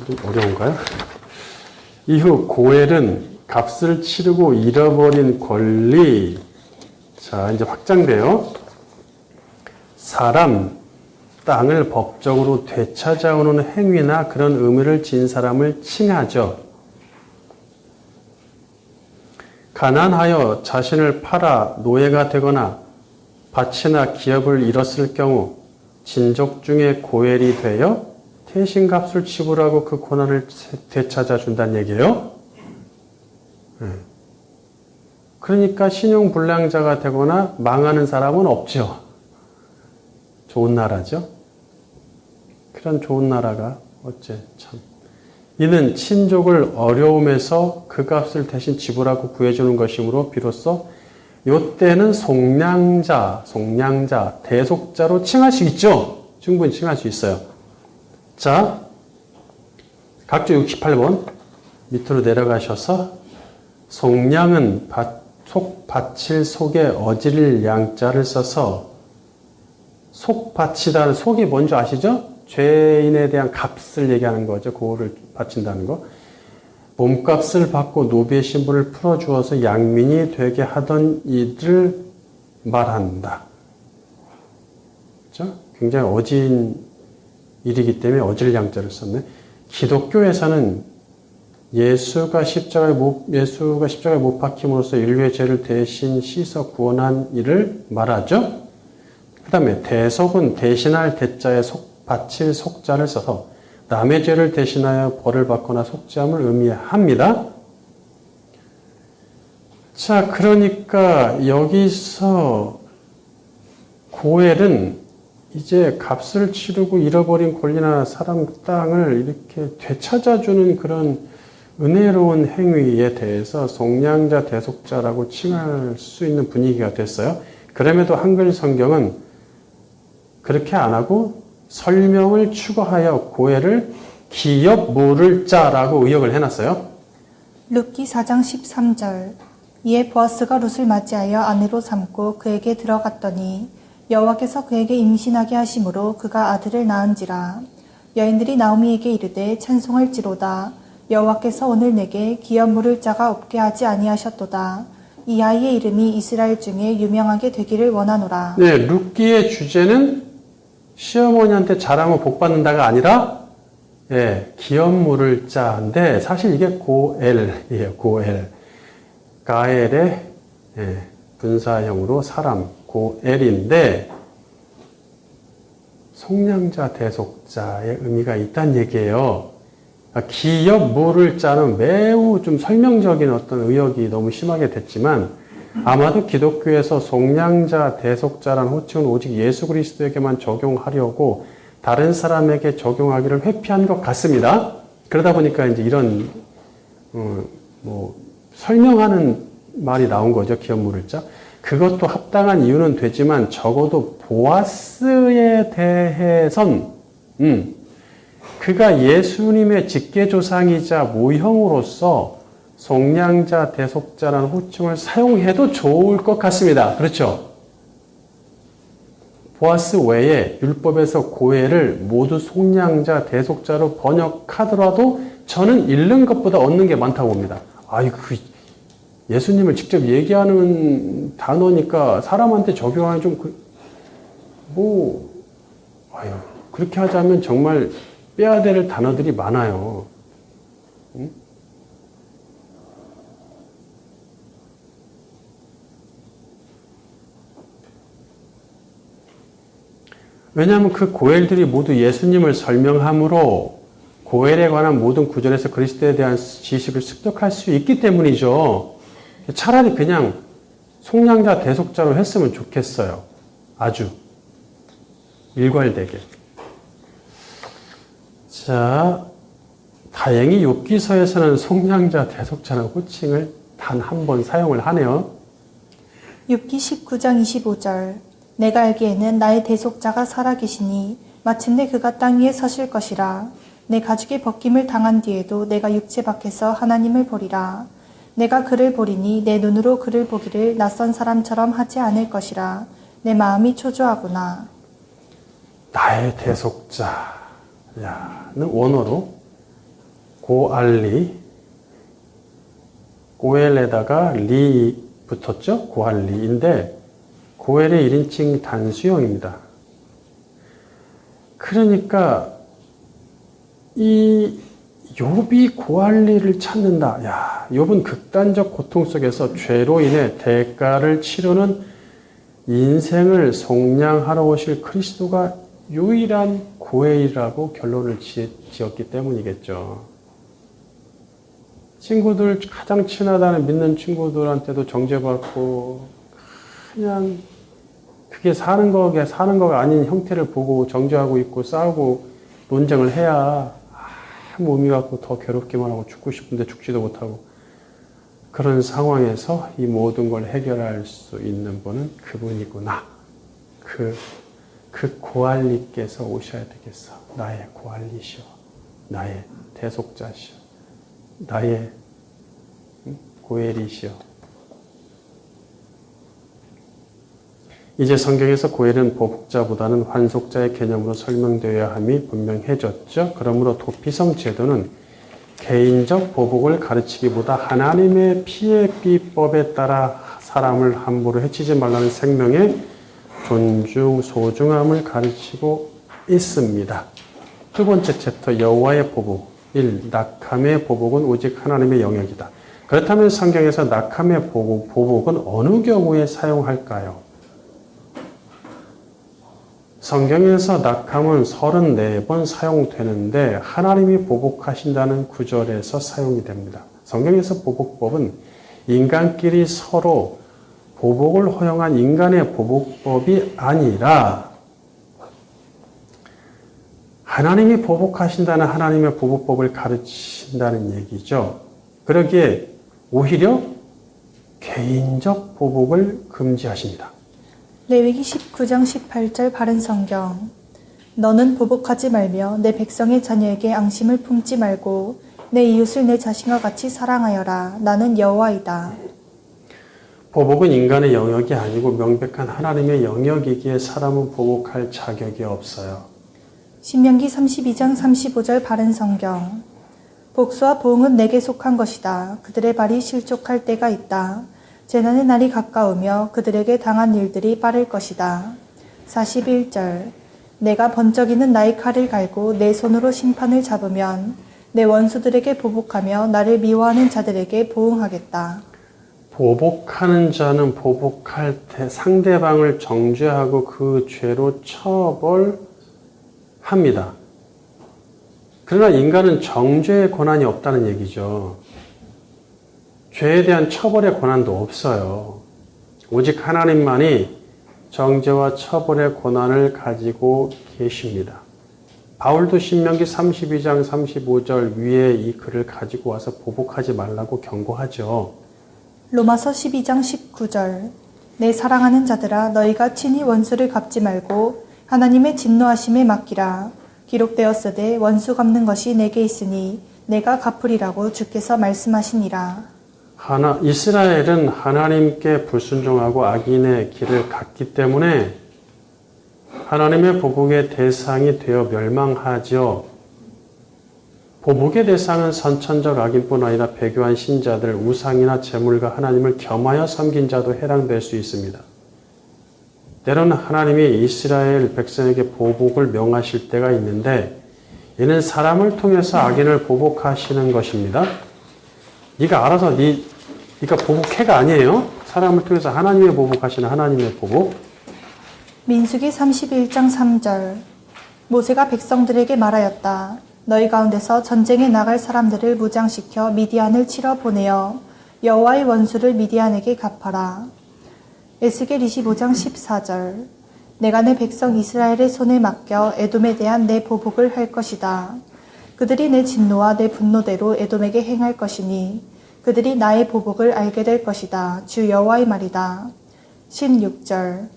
좀 어려운가요? 이후 고엘은 값을 치르고 잃어버린 권리. 자, 이제 확장돼요. 사람, 땅을 법적으로 되찾아오는 행위나 그런 의무를 진 사람을 칭하죠. 가난하여 자신을 팔아 노예가 되거나 밭이나 기업을 잃었을 경우 진족 중에 고엘이 되어 대신값을 지불하고 그 고난을 되찾아 준다는 얘기예요. 그러니까 신용불량자가 되거나 망하는 사람은 없죠. 좋은 나라죠. 그런 좋은 나라가 어째 참. 이는 친족을 어려움에서 그 값을 대신 지불하고 구해주는 것이므로 비로소 이때는 속량자, 대속자로 칭할 수 있죠. 충분히 칭할 수 있어요. 자, 각주 68번 밑으로 내려가셔서 속량은 바칠 속에 어지를 양자를 써서 바치다는 속이 뭔지 아시죠? 죄인에 대한 값을 얘기하는 거죠. 그거를 바친다는 거. 몸값을 받고 노비의 신분을 풀어주어서 양민이 되게 하던 이를 말한다. 그렇죠? 굉장히 어진 일이기 때문에 어질 양자를 썼네. 기독교에서는 예수가 십자가에 못 박힘으로써 인류의 죄를 대신 씻어 구원한 일을 말하죠. 그 다음에 대속은 대신할 대자에 바칠 속자를 써서 남의 죄를 대신하여 벌을 받거나 속죄함을 의미합니다. 자, 그러니까 여기서 고엘은 이제 값을 치르고 잃어버린 권리나 사람 땅을 이렇게 되찾아주는 그런 은혜로운 행위에 대해서 속량자, 대속자라고 칭할 수 있는 분위기가 됐어요. 그럼에도 한글 성경은 그렇게 안 하고 설명을 추가하여 고엘을 기업 모를 자라고 의역을 해놨어요. 룻기 4장 13절. 이에 보아스가 룻을 맞이하여 아내로 삼고 그에게 들어갔더니 여호와께서 그에게 임신하게 하심으로 그가 아들을 낳은지라. 여인들이 나오미에게 이르되 찬송할지로다. 여호와께서 오늘 내게 기업 물을 자가 없게 하지 아니하셨도다. 이 아이의 이름이 이스라엘 중에 유명하게 되기를 원하노라. 네, 룻기의 주제는 시어머니한테 잘하면 복 받는다가 아니라 기업 물을 자인데 사실 이게 고엘이에요. 고엘. 가엘의 분사형으로 사람 고엘인데 속량자 대속자의 의미가 있다는 얘기예요. 기업 모를 자는 매우 좀 설명적인 어떤 의역이 너무 심하게 됐지만 아마도 기독교에서 속량자 대속자라는 호칭은 오직 예수 그리스도에게만 적용하려고 다른 사람에게 적용하기를 회피한 것 같습니다. 그러다 보니까 이제 이런 설명하는 말이 나온 거죠. 기업 모를 자. 그것도 합당한 이유는 되지만 적어도 보아스에 대해선 그가 예수님의 직계조상이자 모형으로서 속량자, 대속자라는 호칭을 사용해도 좋을 것 같습니다. 그렇죠? 보아스 외에 율법에서 고엘을 모두 속량자, 대속자로 번역하더라도 저는 잃는 것보다 얻는 게 많다고 봅니다. 예수님을 직접 얘기하는 단어니까 사람한테 적용하기 그렇게 하자면 정말 빼야 될 단어들이 많아요. 응? 왜냐하면 그 고엘들이 모두 예수님을 설명함으로 고엘에 관한 모든 구절에서 그리스도에 대한 지식을 습득할 수 있기 때문이죠. 차라리 그냥 속량자 대속자로 했으면 좋겠어요. 아주 일괄되게. 자, 다행히 욥기서에서는 속량자 대속자라는 호칭을 단 한 번 사용을 하네요. 욥기 19장 25절 내가 알기에는 나의 대속자가 살아계시니 마침내 그가 땅 위에 서실 것이라. 내 가죽의 벗김을 당한 뒤에도 내가 육체 밖에서 하나님을 보리라. 내가 그를 보리니 내 눈으로 그를 보기를 낯선 사람처럼 하지 않을 것이라. 내 마음이 초조하구나. 나의 대속자. 는 원어로 고알리, 고엘에다가 리 붙었죠? 고알리인데 고엘의 1인칭 단수형입니다. 그러니까 이 욥이 고알리를 찾는다. 욥은 극단적 고통 속에서 죄로 인해 대가를 치르는 인생을 속량하러 오실 그리스도가 유일한 고엘이라고 결론을 지었기 때문이겠죠. 친구들, 가장 친하다는 믿는 친구들한테도 정죄받고 그냥 그게 사는 거가 아닌 형태를 보고 정죄하고 있고 싸우고 논쟁을 해야 아무 의미가 없고 더 괴롭기만 하고 죽고 싶은데 죽지도 못하고 그런 상황에서 이 모든 걸 해결할 수 있는 분은 그분이구나. 그 고알리께서 오셔야 되겠어. 나의 고알리시오. 나의 대속자시오. 나의 고엘이시오. 이제 성경에서 고엘은 보복자보다는 환속자의 개념으로 설명되어야 함이 분명해졌죠. 그러므로 도피성 제도는 개인적 보복을 가르치기보다 하나님의 피해 비법에 따라 사람을 함부로 해치지 말라는 생명의 존중, 소중함을 가르치고 있습니다. 두 번째 챕터 여호와의 보복 1. 낙함의 보복은 오직 하나님의 영역이다. 그렇다면 성경에서 낙함의 보복은 어느 경우에 사용할까요? 성경에서 낙함은 34번 사용되는데 하나님이 보복하신다는 구절에서 사용이 됩니다. 성경에서 보복법은 인간끼리 서로 보복을 허용한 인간의 보복법이 아니라 하나님이 보복하신다는 하나님의 보복법을 가르친다는 얘기죠. 그러기에 오히려 개인적 보복을 금지하십니다. 레위기 19장 18절 바른 성경. 너는 보복하지 말며 내 백성의 자녀에게 앙심을 품지 말고 내 이웃을 내 자신과 같이 사랑하여라. 나는 여호와이다. 보복은 인간의 영역이 아니고 명백한 하나님의 영역이기에 사람은 보복할 자격이 없어요. 신명기 32장 35절 바른 성경. 복수와 보응은 내게 속한 것이다. 그들의 발이 실족할 때가 있다. 재난의 날이 가까우며 그들에게 당한 일들이 빠를 것이다. 41절. 내가 번쩍이는 나의 칼을 갈고 내 손으로 심판을 잡으면 내 원수들에게 보복하며 나를 미워하는 자들에게 보응하겠다. 보복하는 자는 보복할 때 상대방을 정죄하고 그 죄로 처벌합니다. 그러나 인간은 정죄의 권한이 없다는 얘기죠. 죄에 대한 처벌의 권한도 없어요. 오직 하나님만이 정죄와 처벌의 권한을 가지고 계십니다. 바울도 신명기 32장 35절 위에 이 글을 가지고 와서 보복하지 말라고 경고하죠. 로마서 12장 19절. 내 사랑하는 자들아 너희가 친히 원수를 갚지 말고 하나님의 진노하심에 맡기라. 기록되었으되 원수 갚는 것이 내게 있으니 내가 갚으리라고 주께서 말씀하시니라. 이스라엘은 하나님께 불순종하고 악인의 길을 갔기 때문에 하나님의 보복의 대상이 되어 멸망하죠. 보복의 대상은 선천적 악인뿐 아니라 배교한 신자들, 우상이나 재물과 하나님을 겸하여 섬긴 자도 해당될 수 있습니다. 때로는 하나님이 이스라엘 백성에게 보복을 명하실 때가 있는데 이는 사람을 통해서 악인을 보복하시는 것입니다. 네가 알아서 네가 보복해가 아니에요. 사람을 통해서 하나님의 보복하시는 하나님의 보복. 민수기 31장 3절. 모세가 백성들에게 말하였다. 너희 가운데서 전쟁에 나갈 사람들을 무장시켜 미디안을 치러 보내어 여호와의 원수를 미디안에게 갚아라. 에스겔 25장 14절. 내가 내 백성 이스라엘의 손에 맡겨 에돔에 대한 내 보복을 할 것이다. 그들이 내 진노와 내 분노대로 에돔에게 행할 것이니 그들이 나의 보복을 알게 될 것이다. 주 여호와의 말이다. 16절.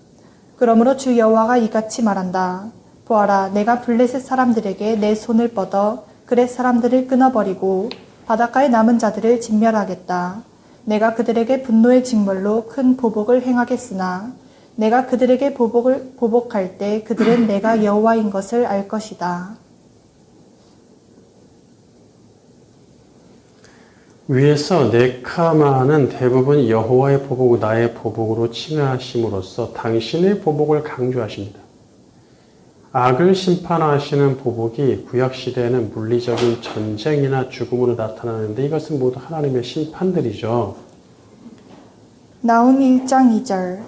그러므로 주 여호와가 이같이 말한다. 보아라, 내가 블레셋 사람들에게 내 손을 뻗어 그렛 사람들을 끊어버리고 바닷가에 남은 자들을 진멸하겠다. 내가 그들에게 분노의 징벌로 큰 보복을 행하겠으나 내가 그들에게 보복할 때 그들은 내가 여호와인 것을 알 것이다. 위에서 네카마는 대부분 여호와의 보복을 나의 보복으로 칭하심으로써 당신의 보복을 강조하십니다. 악을 심판하시는 보복이 구약시대에는 물리적인 전쟁이나 죽음으로 나타나는데 이것은 모두 하나님의 심판들이죠. 나훔 1장 2절.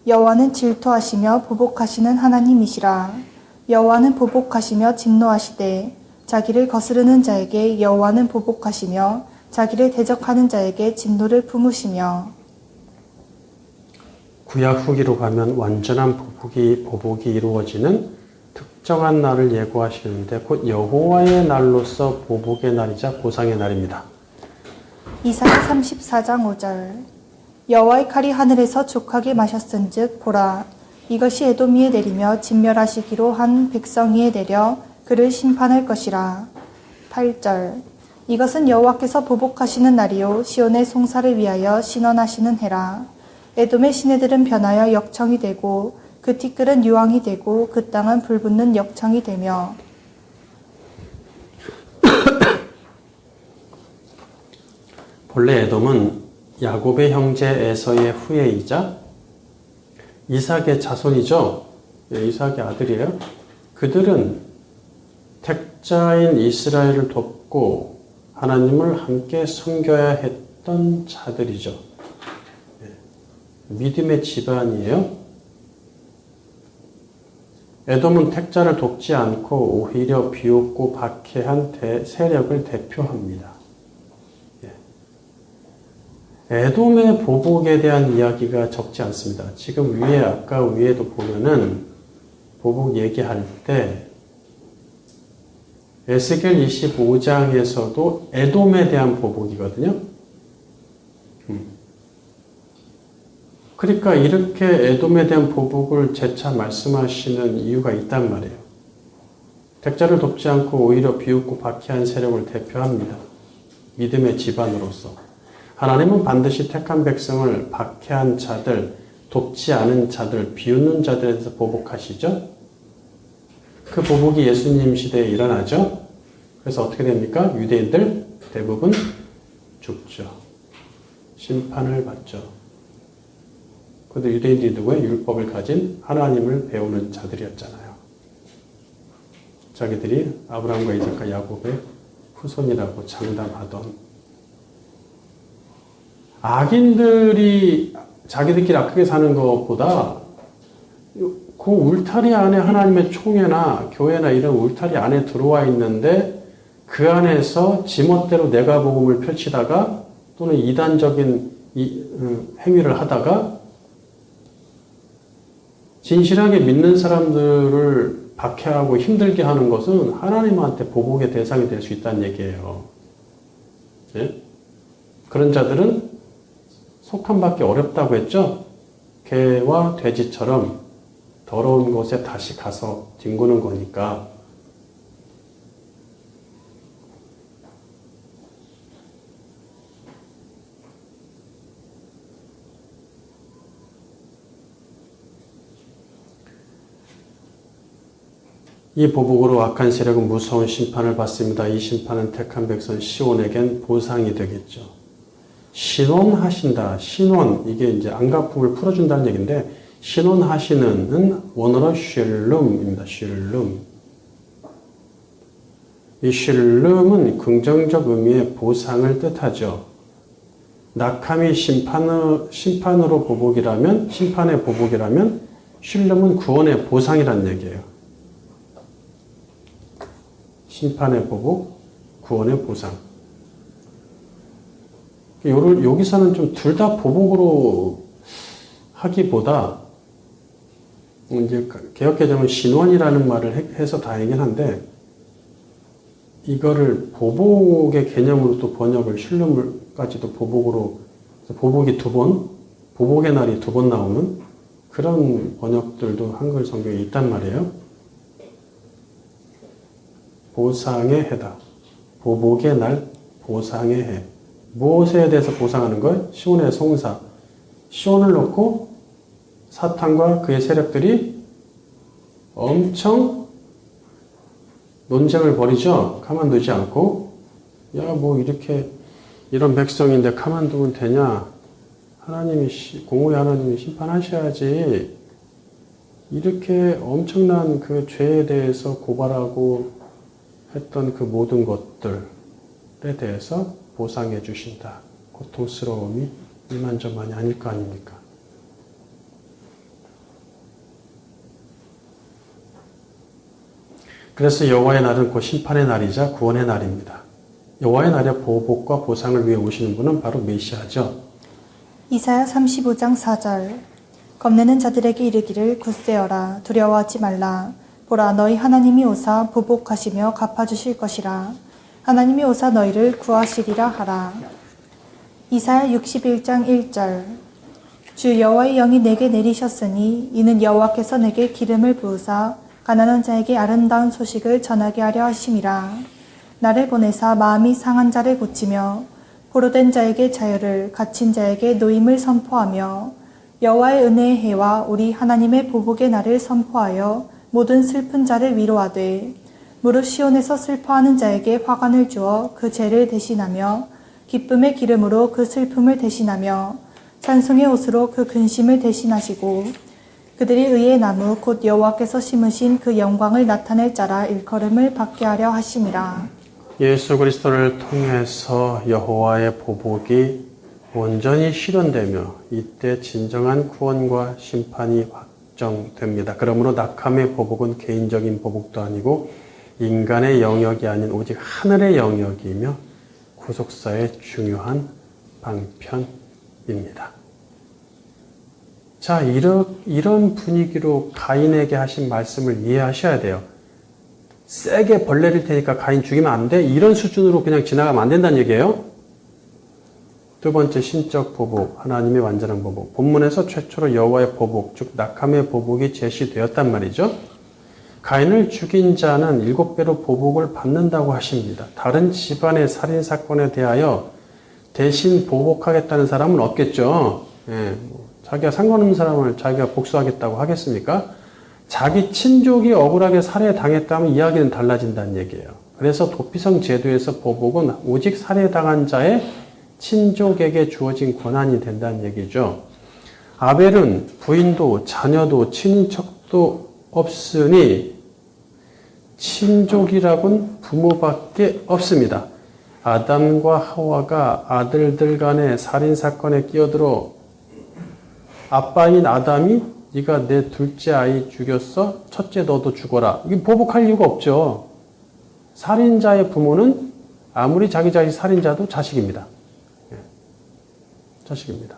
여호와는 질투하시며 보복하시는 하나님이시라. 여호와는 보복하시며 진노하시되 자기를 거스르는 자에게 여호와는 보복하시며 자기를 대적하는 자에게 진노를 품으시며. 구약 후기로 가면 완전한 보복이 이루어지는 특정한 날을 예고하시는데 곧 여호와의 날로서 보복의 날이자 보상의 날입니다. 이사야 34장 5절. 여호와의 칼이 하늘에서 족하게 마셨은즉 보라, 이것이 에돔 위에 내리며 진멸하시기로 한 백성 위에 내려 그를 심판할 것이라. 8절. 이것은 여호와께서 보복하시는 날이요 시온의 송사를 위하여 신원하시는 해라. 에돔의 시내들은 변하여 역청이 되고 그 티끌은 유황이 되고 그 땅은 불붙는 역청이 되며. 본래 에돔은 야곱의 형제 에서의 후예이자 이삭의 자손이죠. 이삭의 아들이에요. 그들은 택자인 이스라엘을 돕고 하나님을 함께 섬겨야 했던 자들이죠. 믿음의 집안이에요. 에돔은 택자를 돕지 않고 오히려 비웃고 박해한 세력을 대표합니다. 에돔의 보복에 대한 이야기가 적지 않습니다. 지금 아까 위에도 보면은 보복 얘기할 때 에스겔 25장에서도 에돔에 대한 보복이거든요. 그러니까 이렇게 에돔에 대한 보복을 재차 말씀하시는 이유가 있단 말이에요. 택자를 돕지 않고 오히려 비웃고 박해한 세력을 대표합니다. 믿음의 집안으로서. 하나님은 반드시 택한 백성을 박해한 자들, 돕지 않은 자들, 비웃는 자들에 대해서 보복하시죠. 그 보복이 예수님 시대에 일어나죠. 그래서 어떻게 됩니까? 유대인들 대부분 죽죠. 심판을 받죠. 그런데 유대인들이 누구예요? 율법을 가진 하나님을 배우는 자들이었잖아요. 자기들이 아브라함과 이삭과 야곱의 후손이라고 장담하던 악인들이 자기들끼리 악하게 사는 것보다 그 울타리 안에 하나님의 총회나 교회나 이런 울타리 안에 들어와 있는데 그 안에서 지멋대로 내가 복음을 펼치다가 또는 이단적인 행위를 하다가 진실하게 믿는 사람들을 박해하고 힘들게 하는 것은 하나님한테 보복의 대상이 될 수 있다는 얘기예요. 네? 그런 자들은 속함받기 어렵다고 했죠? 개와 돼지처럼 더러운 곳에 다시 가서 뒹구는 거니까. 이 보복으로 악한 세력은 무서운 심판을 받습니다. 이 심판은 택한 백성 시온에겐 보상이 되겠죠. 신원하신다. 신원, 이게 이제 안갚음을 풀어준다는 얘기인데 신원하시는은 원어로 슐룸입니다. 슐룸. 이 슐룸은 긍정적 의미의 보상을 뜻하죠. 낙함이 심판으로 보복이라면, 심판의 보복이라면 슐룸은 구원의 보상이란 얘기예요. 심판의 보복, 구원의 보상. 여기서는 좀 둘 다 보복으로 하기보다 이제 개역개정은 신원이라는 말을 해서 다행이긴 한데 이거를 보복의 개념으로 또 번역을 슐룸까지도 보복으로 보복이 두 번, 보복의 날이 두 번 나오는 그런 번역들도 한글 성경에 있단 말이에요. 보상의 해다. 보복의 날, 보상의 해. 무엇에 대해서 보상하는 걸? 시온의 송사. 시온을 놓고 사탄과 그의 세력들이 엄청 논쟁을 벌이죠. 가만두지 않고. 야, 뭐 이렇게 이런 백성인데 가만두면 되냐? 공의의 하나님이 심판하셔야지. 이렇게 엄청난 그 죄에 대해서 고발하고 했던 그 모든 것들에 대해서 보상해 주신다. 고통스러움이 이만저만이 아닐 거 아닙니까? 그래서 여호와의 날은 곧 심판의 날이자 구원의 날입니다. 여호와의 날의 보복과 보상을 위해 오시는 분은 바로 메시아죠. 이사야 35장 4절. 겁내는 자들에게 이르기를 굳세어라 두려워하지 말라. 보라 너희 하나님이 오사 보복하시며 갚아주실 것이라. 하나님이 오사 너희를 구하시리라 하라. 이사야 61장 1절. 주 여호와의 영이 내게 내리셨으니 이는 여호와께서 내게 기름을 부으사 가난한 자에게 아름다운 소식을 전하게 하려 하심이라. 나를 보내사 마음이 상한 자를 고치며 포로된 자에게 자유를 갇힌 자에게 노임을 선포하며 여호와의 은혜의 해와 우리 하나님의 보복의 날을 선포하여 모든 슬픈 자를 위로하되 무릇 시온에서 슬퍼하는 자에게 화관을 주어 그 죄를 대신하며 기쁨의 기름으로 그 슬픔을 대신하며 찬송의 옷으로 그 근심을 대신하시고 그들이 의의 나무 곧 여호와께서 심으신 그 영광을 나타낼 자라 일컬음을 받게 하려 하심이라. 예수 그리스도를 통해서 여호와의 보복이 온전히 실현되며 이때 진정한 구원과 심판이 확정됩니다. 그러므로 낙함의 보복은 개인적인 보복도 아니고 인간의 영역이 아닌 오직 하늘의 영역이며 구속사의 중요한 방편입니다. 자, 이런 분위기로 가인에게 하신 말씀을 이해하셔야 돼요. 세게 벌레를 테니까 가인 죽이면 안 돼? 이런 수준으로 그냥 지나가면 안 된다는 얘기예요. 두 번째, 신적 보복, 하나님의 완전한 보복. 본문에서 최초로 여호와의 보복, 즉 낙함의 보복이 제시되었단 말이죠. 가인을 죽인 자는 7배로 보복을 받는다고 하십니다. 다른 집안의 살인사건에 대하여 대신 보복하겠다는 사람은 없겠죠. 자기가 상관없는 사람을 자기가 복수하겠다고 하겠습니까? 자기 친족이 억울하게 살해당했다면 이야기는 달라진다는 얘기예요. 그래서 도피성 제도에서 보복은 오직 살해당한 자의 친족에게 주어진 권한이 된다는 얘기죠. 아벨은 부인도 자녀도 친인척도 없으니 친족이라곤 부모밖에 없습니다. 아담과 하와가 아들들 간의 살인사건에 끼어들어 아빠인 아담이 네가 내 둘째 아이 죽였어? 첫째 너도 죽어라. 이게 보복할 이유가 없죠. 살인자의 부모는 아무리 자기 자식 살인자도 자식입니다. 자식입니다.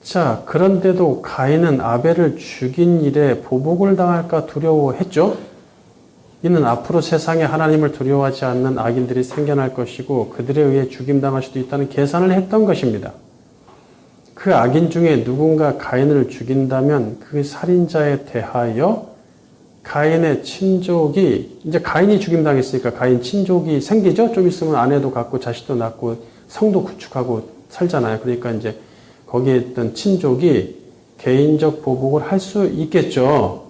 자, 그런데도 가인은 아벨을 죽인 일에 보복을 당할까 두려워했죠. 이는 앞으로 세상에 하나님을 두려워하지 않는 악인들이 생겨날 것이고 그들에 의해 죽임당할 수도 있다는 계산을 했던 것입니다. 그 악인 중에 누군가 가인을 죽인다면 그 살인자에 대하여 가인의 친족이, 이제 가인이 죽임당했으니까 가인 친족이 생기죠? 좀 있으면 아내도 갖고 자식도 낳고 성도 구축하고 살잖아요. 그러니까 이제 거기에 있던 친족이 개인적 보복을 할 수 있겠죠.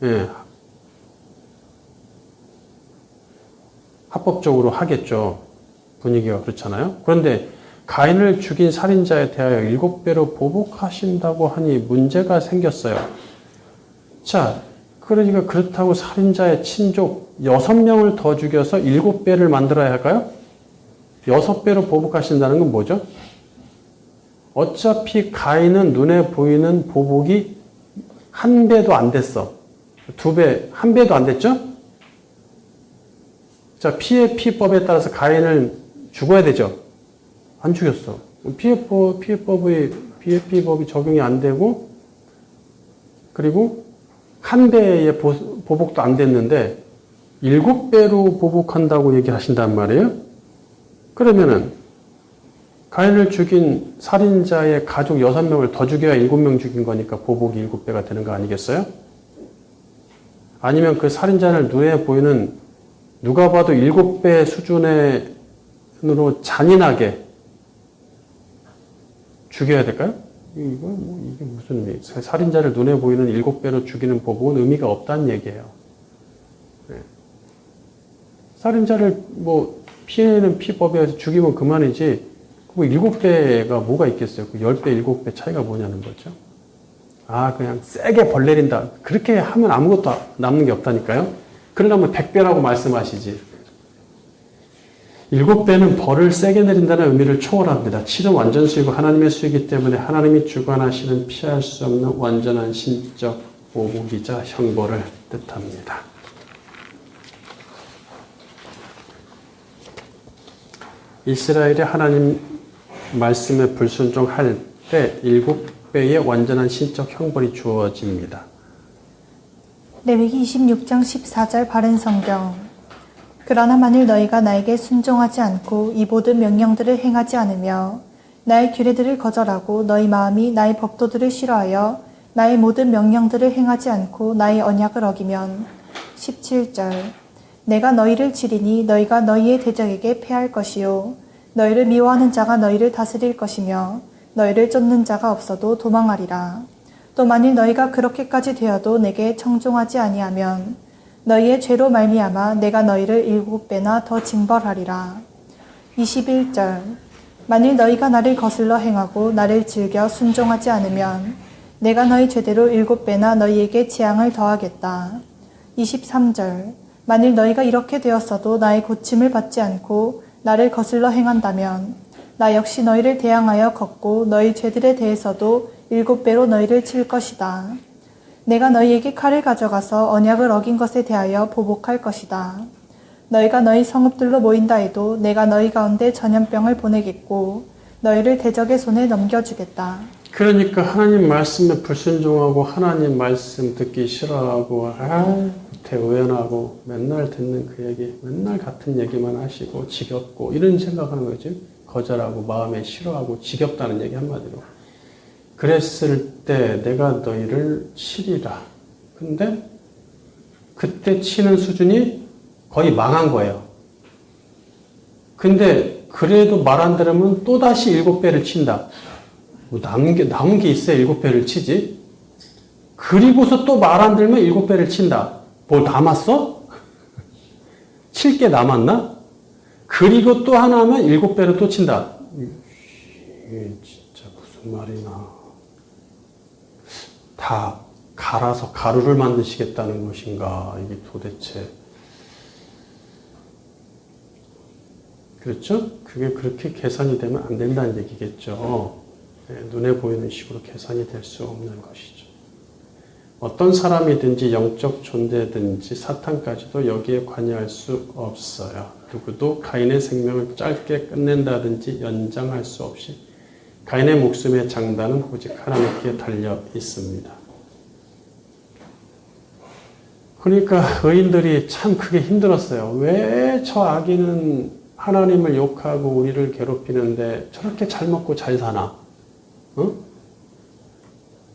예. 합법적으로 하겠죠. 분위기가 그렇잖아요. 그런데 가인을 죽인 살인자에 대하여 7배로 보복하신다고 하니 문제가 생겼어요. 자, 그러니까 그렇다고 살인자의 친족 6명을 더 죽여서 7배를 만들어야 할까요? 6배로 보복하신다는 건 뭐죠? 어차피 가인은 눈에 보이는 보복이 1배도 안 됐어. 2배, 1배도 안 됐죠? 자, 피해 피법에 따라서 가인을 죽어야 되죠? 안 죽였어. 피해법이 적용이 안 되고, 그리고 1배의 보복도 안 됐는데, 7배로 보복한다고 얘기하신단 말이에요? 그러면은, 가인을 죽인 살인자의 가족 6명을 더 죽여야 7명 죽인 거니까 보복이 7배가 되는 거 아니겠어요? 아니면 그 살인자를 눈에 보이는 누가 봐도 7배 수준으로 잔인하게 죽여야 될까요? 이게 무슨 의미? 살인자를 눈에 보이는 7배로 죽이는 보복은 의미가 없다는 얘기예요. 네. 살인자를 피해는 피법에 의해서 죽이면 그만이지, 7배가 뭐가 있겠어요? 10배, 7배 차이가 뭐냐는 거죠. 그냥 세게 벌 내린다. 그렇게 하면 아무것도 남는 게 없다니까요? 그러려면 100배라고 말씀하시지. 7배는 벌을 세게 내린다는 의미를 초월합니다. 치는 완전 수이고 하나님의 수이기 때문에 하나님이 주관하시는 피할 수 없는 완전한 신적 보복이자 형벌을 뜻합니다. 이스라엘이 하나님 말씀에 불순종할 때 7배의 완전한 신적 형벌이 주어집니다. 레위기 26장 14절 바른 성경. 그러나 만일 너희가 나에게 순종하지 않고 이 모든 명령들을 행하지 않으며 나의 규례들을 거절하고 너희 마음이 나의 법도들을 싫어하여 나의 모든 명령들을 행하지 않고 나의 언약을 어기면 17절. 내가 너희를 치리니 너희가 너희의 대적에게 패할 것이요 너희를 미워하는 자가 너희를 다스릴 것이며 너희를 쫓는 자가 없어도 도망하리라. 또 만일 너희가 그렇게까지 되어도 내게 청종하지 아니하면 너희의 죄로 말미암아 내가 너희를 7배나 더 징벌하리라. 21절. 만일 너희가 나를 거슬러 행하고 나를 즐겨 순종하지 않으면 내가 너희 죄대로 7배나 너희에게 재앙을 더하겠다. 23절. 만일 너희가 이렇게 되었어도 나의 고침을 받지 않고 나를 거슬러 행한다면 나 역시 너희를 대항하여 걷고 너희 죄들에 대해서도 7배로 너희를 칠 것이다. 내가 너희에게 칼을 가져가서 언약을 어긴 것에 대하여 보복할 것이다. 너희가 너희 성읍들로 모인다 해도 내가 너희 가운데 전염병을 보내겠고 너희를 대적의 손에 넘겨주겠다. 그러니까 하나님 말씀에 불순종하고 하나님 말씀 듣기 싫어하고 대우연하고 맨날 듣는 그 얘기, 맨날 같은 얘기만 하시고 지겹고 이런 생각하는 거지. 거절하고 마음에 싫어하고 지겹다는 얘기 한마디로. 그랬을 때 내가 너희를 치리라. 근데 그때 치는 수준이 거의 망한 거예요. 근데 그래도 말 안 들으면 또다시 7배를 친다. 남은 게 있어야 7배를 치지. 그리고서 또 말 안 들으면 7배를 친다. 뭘 남았어? 칠 게 남았나? 그리고 또 하나 하면 7배로 또 친다. 이게 진짜 무슨 말이나. 다 갈아서 가루를 만드시겠다는 것인가? 이게 도대체. 그렇죠? 그게 그렇게 계산이 되면 안 된다는 얘기겠죠. 눈에 보이는 식으로 계산이 될 수 없는 것이죠. 어떤 사람이든지 영적 존재든지 사탄까지도 여기에 관여할 수 없어요. 누구도 가인의 생명을 짧게 끝낸다든지 연장할 수 없이 가인의 목숨의 장단은 오직 하나님께 달려 있습니다. 그러니까 의인들이 참 크게 힘들었어요. 왜 저 아기는 하나님을 욕하고 우리를 괴롭히는데 저렇게 잘 먹고 잘 사나?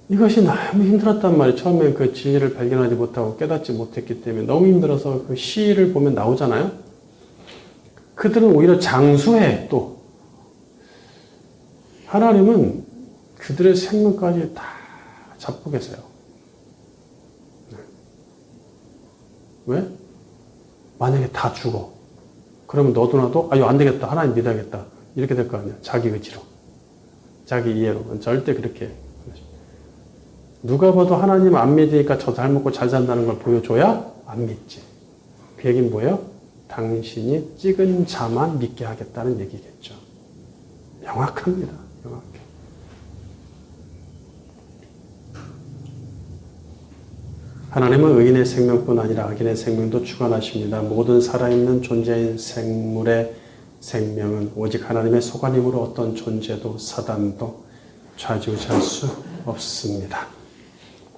이것이 너무 힘들었단 말이에요. 처음에 그 진리를 발견하지 못하고 깨닫지 못했기 때문에 너무 힘들어서 그 시를 보면 나오잖아요. 그들은 오히려 장수해 또. 하나님은 그들의 생명까지 다 잡고 계세요. 왜? 만약에 다 죽어. 그러면 너도 나도 안 되겠다. 하나님 믿어야겠다. 이렇게 될 거 아니야. 자기 의지로. 자기 이해로. 절대 그렇게. 누가 봐도 하나님 안 믿으니까 저 잘 먹고 잘 산다는 걸 보여줘야 안 믿지. 그 얘기는 뭐예요? 당신이 찍은 자만 믿게 하겠다는 얘기겠죠. 명확합니다. 명확해. 하나님은 의인의 생명뿐 아니라 악인의 생명도 주관하십니다. 모든 살아있는 존재인 생물의 생명은 오직 하나님의 소관임으로 어떤 존재도 사단도 좌지우지할 수 없습니다.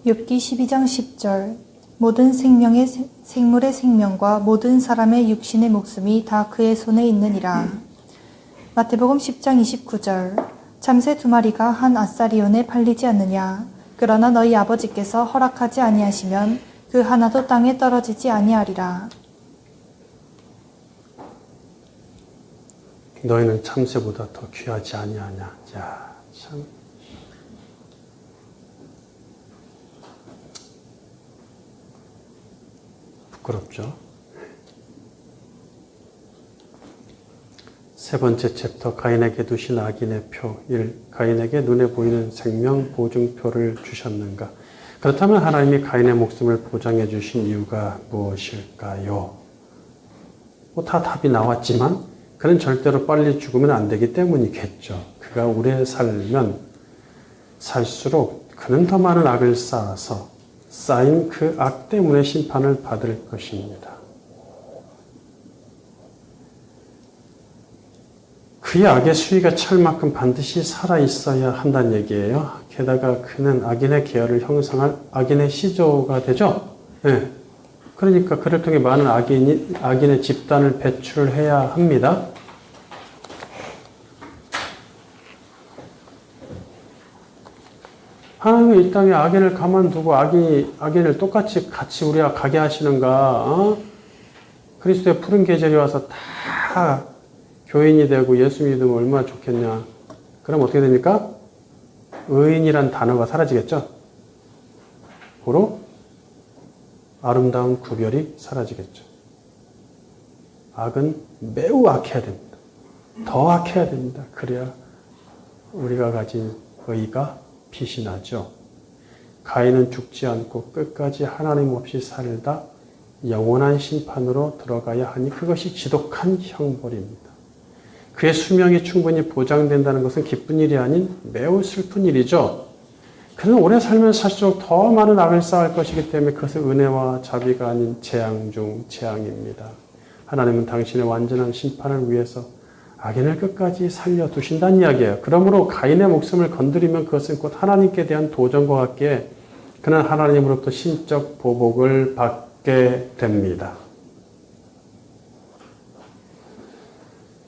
욥기 12장 10절 모든 생물의 생명과 모든 사람의 육신의 목숨이 다 그의 손에 있느니라. 마태복음 10장 29절 참새 2마리가 한 아사리온에 팔리지 않느냐. 그러나 너희 아버지께서 허락하지 아니하시면 그 하나도 땅에 떨어지지 아니하리라. 너희는 참새보다 더 귀하지 아니하냐. 자, 참. 부끄럽죠. 세 번째 챕터 가인에게 두신 악인의 표 1. 가인에게 눈에 보이는 생명 보증표를 주셨는가? 그렇다면 하나님이 가인의 목숨을 보장해 주신 이유가 무엇일까요? 다 답이 나왔지만 그는 절대로 빨리 죽으면 안 되기 때문이겠죠. 그가 오래 살면 살수록 그는 더 많은 악을 쌓아서 쌓인 그 악 때문에 심판을 받을 것입니다. 그의 악의 수위가 찰 만큼 반드시 살아있어야 한다는 얘기예요. 게다가 그는 악인의 계열을 형성할 악인의 시조가 되죠. 네. 그러니까 그를 통해 많은 악인의 집단을 배출해야 합니다. 하나님은 이 땅에 악인을 가만두고 악인을 똑같이 같이 우리와 가게 하시는가? 그리스도의 푸른 계절이 와서 다 교인이 되고 예수 믿으면 얼마나 좋겠냐. 그럼 어떻게 됩니까? 의인이란 단어가 사라지겠죠? 고로 아름다운 구별이 사라지겠죠. 악은 매우 악해야 됩니다. 더 악해야 됩니다. 그래야 우리가 가진 의의가 빛이 나죠. 가인은 죽지 않고 끝까지 하나님 없이 살다 영원한 심판으로 들어가야 하니 그것이 지독한 형벌입니다. 그의 수명이 충분히 보장된다는 것은 기쁜 일이 아닌 매우 슬픈 일이죠. 그는 오래 살면 살수록 더 많은 악을 쌓을 것이기 때문에 그것은 은혜와 자비가 아닌 재앙 중 재앙입니다. 하나님은 당신의 완전한 심판을 위해서 악인을 끝까지 살려두신다는 이야기예요. 그러므로 가인의 목숨을 건드리면 그것은 곧 하나님께 대한 도전과 같기에 그는 하나님으로부터 신적 보복을 받게 됩니다.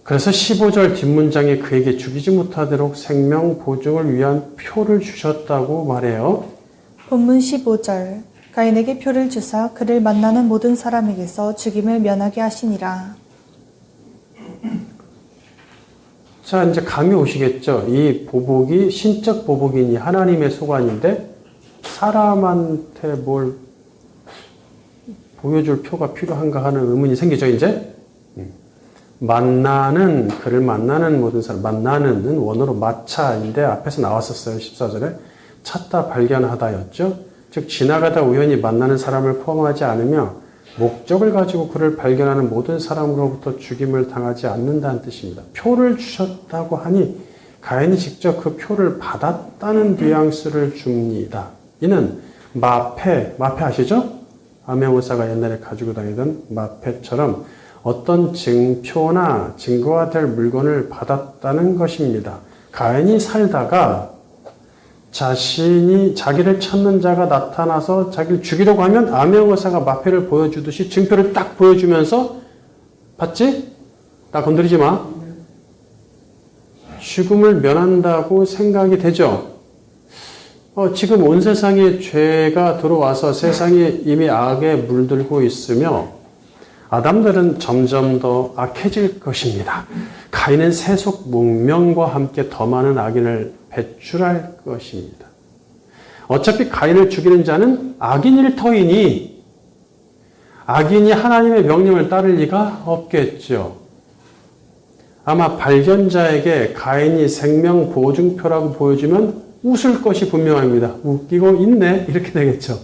그래서 15절 뒷문장에 그에게 죽이지 못하도록 생명 보증을 위한 표를 주셨다고 말해요. 본문 15절 가인에게 표를 주사 그를 만나는 모든 사람에게서 죽임을 면하게 하시니라. 자, 이제 감이 오시겠죠. 이 보복이 신적 보복이니 하나님의 소관인데 사람한테 뭘 보여줄 표가 필요한가 하는 의문이 생기죠, 이제. 그를 만나는 모든 사람, 만나는 원어로 마차인데 앞에서 나왔었어요. 14절에. 찾다 발견하다였죠. 즉 지나가다 우연히 만나는 사람을 포함하지 않으며 목적을 가지고 그를 발견하는 모든 사람으로부터 죽임을 당하지 않는다는 뜻입니다. 표를 주셨다고 하니 가인이 직접 그 표를 받았다는 뉘앙스를 줍니다. 이는 마패 아시죠? 암행어사가 옛날에 가지고 다니던 마패처럼 어떤 증표나 증거가 될 물건을 받았다는 것입니다. 가인이 살다가 자기를 찾는 자가 나타나서 자기를 죽이려고 하면 암행어사가 마패를 보여주듯이 증표를 딱 보여주면서 봤지? 나 건드리지 마. 죽음을 면한다고 생각이 되죠. 지금 온 세상에 죄가 들어와서 세상이 이미 악에 물들고 있으며 아담들은 점점 더 악해질 것입니다. 가인은 세속 문명과 함께 더 많은 악인을 배출할 것입니다. 어차피 가인을 죽이는 자는 악인일 터이니 악인이 하나님의 명령을 따를 리가 없겠죠. 아마 발견자에게 가인이 생명 보증표라고 보여주면 웃을 것이 분명합니다. 웃기고 있네 이렇게 되겠죠.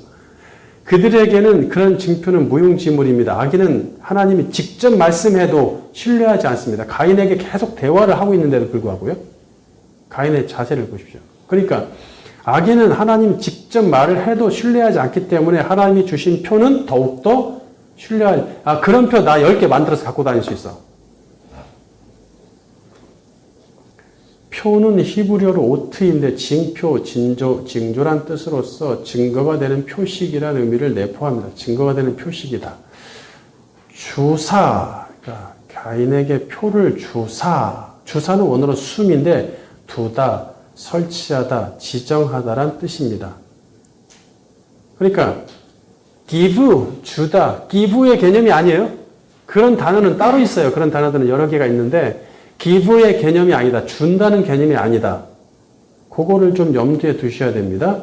그들에게는 그런 증표는 무용지물입니다. 악인은 하나님이 직접 말씀해도 신뢰하지 않습니다. 가인에게 계속 대화를 하고 있는데도 불구하고요. 가인의 자세를 보십시오. 그러니까 악인은 하나님 직접 말을 해도 신뢰하지 않기 때문에 하나님이 주신 표는 더욱더 신뢰하지. 그런 표 나 10개 만들어서 갖고 다닐 수 있어. 표는 히브리어로 오트인데 징표, 징조란 뜻으로서 증거가 되는 표식이라는 의미를 내포합니다. 증거가 되는 표식이다. 주사, 그러니까 가인에게 표를 주사는 원어로 숨인데 두다, 설치하다, 지정하다란 뜻입니다. 그러니까 give, 주다, give의 개념이 아니에요. 그런 단어는 따로 있어요. 그런 단어들은 여러 개가 있는데 give의 개념이 아니다. 준다는 개념이 아니다. 그거를 좀 염두에 두셔야 됩니다.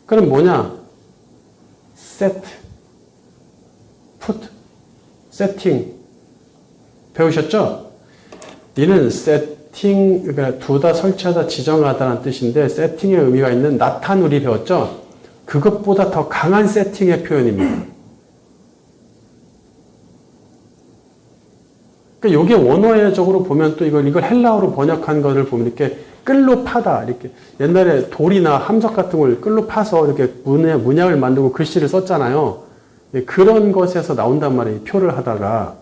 그럼 뭐냐? set, put, setting 배우셨죠? 이는 setting, 그러니까 두다, 설치하다, 지정하다는 뜻인데 setting의 의미가 있는 나타누리 배웠죠? 그것보다 더 강한 세팅의 표현입니다. 그러니까 이게 원어적으로 보면 또 이걸 헬라어로 번역한 것을 보면 이렇게 끌로 파다, 이렇게 옛날에 돌이나 함석 같은 걸 끌로 파서 이렇게 문양을 만들고 글씨를 썼잖아요. 그런 것에서 나온단 말이에요. 표를 하다가.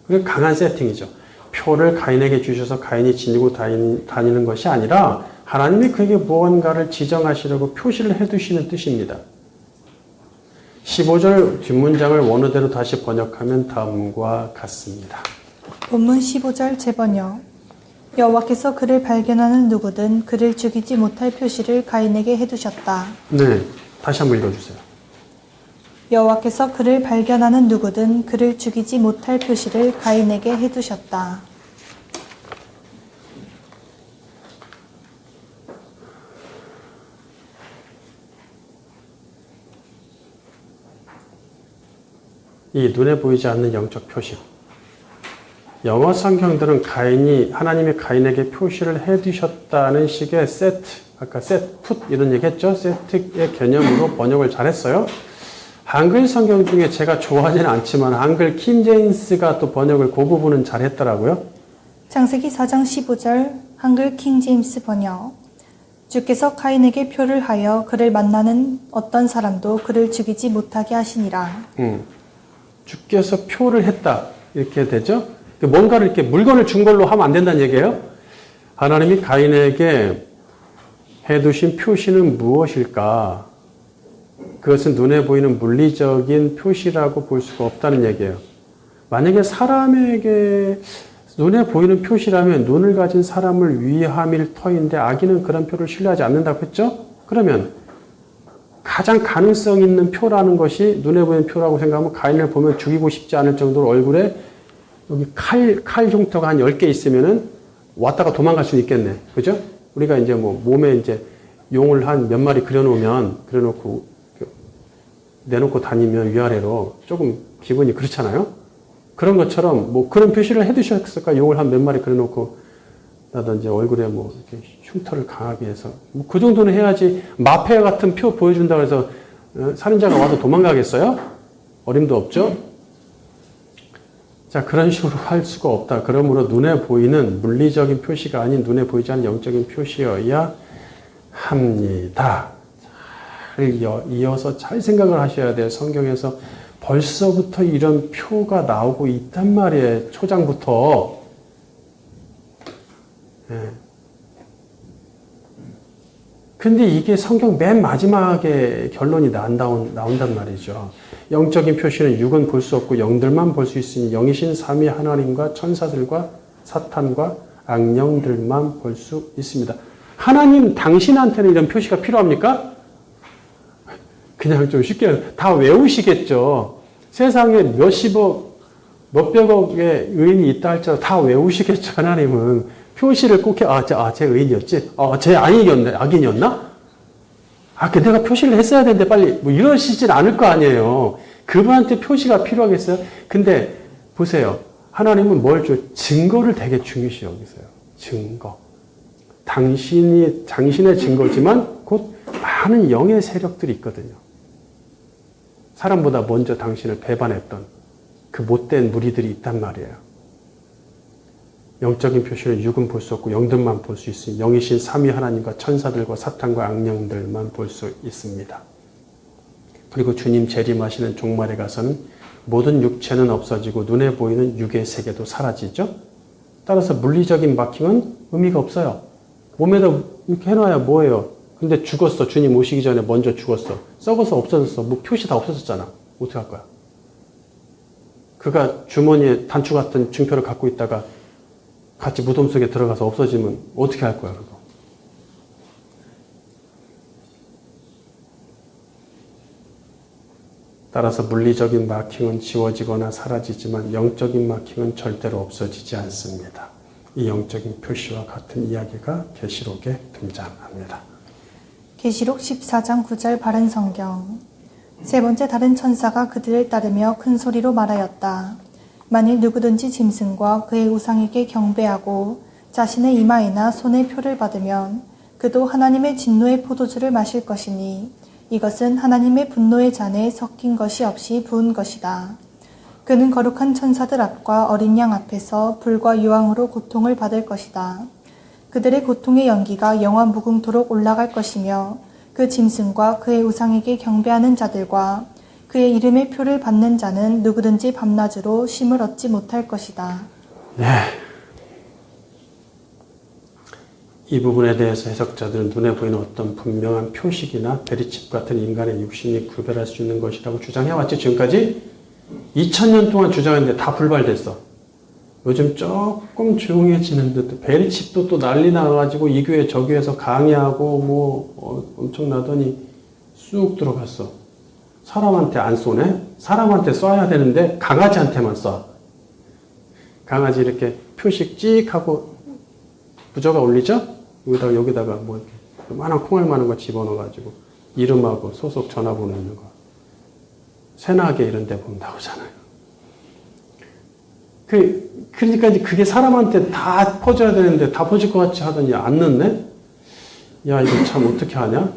그리고 강한 세팅이죠. 표를 가인에게 주셔서 가인이 지니고 다니는 것이 아니라 하나님이 그에게 무언가를 지정하시려고 표시를 해두시는 뜻입니다. 15절 뒷문장을 원어대로 다시 번역하면 다음과 같습니다. 본문 15절 재번역. 여호와께서 그를 발견하는 누구든 그를 죽이지 못할 표시를 가인에게 해두셨다. 네, 다시 한번 읽어주세요. 여호와께서 그를 발견하는 누구든 그를 죽이지 못할 표시를 가인에게 해두셨다. 이 눈에 보이지 않는 영적 표식. 영어 성경들은 하나님이 가인에게 표시를 해두셨다는 식의 set, 아까 set, put 이런 얘기 했죠? set의 개념으로 번역을 잘했어요. 한글 성경 중에 제가 좋아하지는 않지만 한글 킹제임스가 또 번역을 그 부분은 잘했더라고요. 창세기 4장 15절 한글 킹제임스 번역. 주께서 가인에게 표를 하여 그를 만나는 어떤 사람도 그를 죽이지 못하게 하시니라. 주께서 표를 했다. 이렇게 되죠? 뭔가를 이렇게 물건을 준 걸로 하면 안 된다는 얘기예요. 하나님이 가인에게 해두신 표시는 무엇일까? 그것은 눈에 보이는 물리적인 표시라고 볼 수가 없다는 얘기예요. 만약에 사람에게 눈에 보이는 표시라면 눈을 가진 사람을 위함일 터인데 악인은 그런 표를 신뢰하지 않는다고 했죠? 그러면 가장 가능성 있는 표라는 것이 눈에 보이는 표라고 생각하면 가인을 보면 죽이고 싶지 않을 정도로 얼굴에 여기 칼 흉터가 한 10개 있으면은 왔다가 도망갈 수 있겠네. 그죠? 우리가 이제 뭐 몸에 이제 용을 한 몇 마리 그려놓고 내놓고 다니면 위아래로 조금 기분이 그렇잖아요? 그런 것처럼 뭐 그런 표시를 해두셨을까? 용을 한 몇 마리 그려놓고 라든지 얼굴에 뭐 이렇게 흉터를 강하게 해서 뭐 그 정도는 해야지 마패 같은 표 보여준다고 해서 살인자가 와서 도망가겠어요? 어림도 없죠? 자, 그런 식으로 할 수가 없다. 그러므로 눈에 보이는 물리적인 표시가 아닌 눈에 보이지 않는 영적인 표시여야 합니다. 잘 이어서 잘 생각을 하셔야 돼요. 성경에서 벌써부터 이런 표가 나오고 있단 말이에요. 초장부터. 근데 이게 성경 맨 마지막에 결론이 나온단 말이죠. 영적인 표시는 육은 볼 수 없고 영들만 볼 수 있으니 영이신 삼위 하나님과 천사들과 사탄과 악령들만 볼 수 있습니다. 하나님 당신한테는 이런 표시가 필요합니까? 그냥 좀 쉽게 다 외우시겠죠. 세상에 몇십억, 몇백억의 의인이 있다 할지라도 다 외우시겠죠. 하나님은 표시를 꼭 해. 쟤 의인이었지? 쟤 악인이었나? 내가 표시를 했어야 되는데 빨리, 뭐 이러시진 않을 거 아니에요. 그분한테 표시가 필요하겠어요? 근데 보세요. 하나님은 뭘 줘? 증거를 되게 중요시 여기세요. 증거. 당신의 증거지만 곧 많은 영의 세력들이 있거든요. 사람보다 먼저 당신을 배반했던 그 못된 무리들이 있단 말이에요. 영적인 표시는 육은 볼 수 없고 영들만 볼 수 있으니 영이신 삼위 하나님과 천사들과 사탄과 악령들만 볼 수 있습니다. 그리고 주님 재림하시는 종말에 가서는 모든 육체는 없어지고 눈에 보이는 육의 세계도 사라지죠. 따라서 물리적인 마킹은 의미가 없어요. 몸에다 이렇게 해놔야 뭐예요? 근데 죽었어. 주님 오시기 전에 먼저 죽었어. 썩어서 없어졌어. 뭐 표시 다 없어졌잖아. 어떻게 할 거야? 그가 주머니에 단추 같은 증표를 갖고 있다가 같이 무덤 속에 들어가서 없어지면 어떻게 할 거야, 그거? 따라서 물리적인 마킹은 지워지거나 사라지지만 영적인 마킹은 절대로 없어지지 않습니다. 이 영적인 표시와 같은 이야기가 계시록에 등장합니다. 계시록 14장 9절 바른 성경. 세 번째 다른 천사가 그들을 따르며 큰 소리로 말하였다. 만일 누구든지 짐승과 그의 우상에게 경배하고 자신의 이마에나 손에 표를 받으면 그도 하나님의 진노의 포도주를 마실 것이니 이것은 하나님의 분노의 잔에 섞인 것이 없이 부은 것이다. 그는 거룩한 천사들 앞과 어린 양 앞에서 불과 유황으로 고통을 받을 것이다. 그들의 고통의 연기가 영원 무궁토록 올라갈 것이며 그 짐승과 그의 우상에게 경배하는 자들과 그의 이름의 표를 받는 자는 누구든지 밤낮으로 쉼을 얻지 못할 것이다. 네. 이 부분에 대해서 해석자들은 눈에 보이는 어떤 분명한 표식이나 베리칩 같은 인간의 육신이 구별할 수 있는 것이라고 주장해왔지. 지금까지 2000년 동안 주장했는데 다 불발됐어. 요즘 조금 조용해지는 듯. 베리칩도 또 난리 나가지고 이 교회 저 교회에서 강의하고 뭐 엄청나더니 쑥 들어갔어. 사람한테 안 쏘네? 사람한테 쏴야 되는데 강아지한테만 쏴. 강아지 이렇게 표식 찍 하고 부저가 올리죠? 여기다가 뭐 이렇게 요만한 콩알 많은 거 집어넣어가지고 이름하고 소속 전화번호 있는 거. 새나게 이런 데 보면 나오잖아요. 그러니까 이제 그게 사람한테 다 퍼져야 되는데 다 퍼질 것 같이 하더니 안 넣네? 야, 이거 참 어떻게 하냐?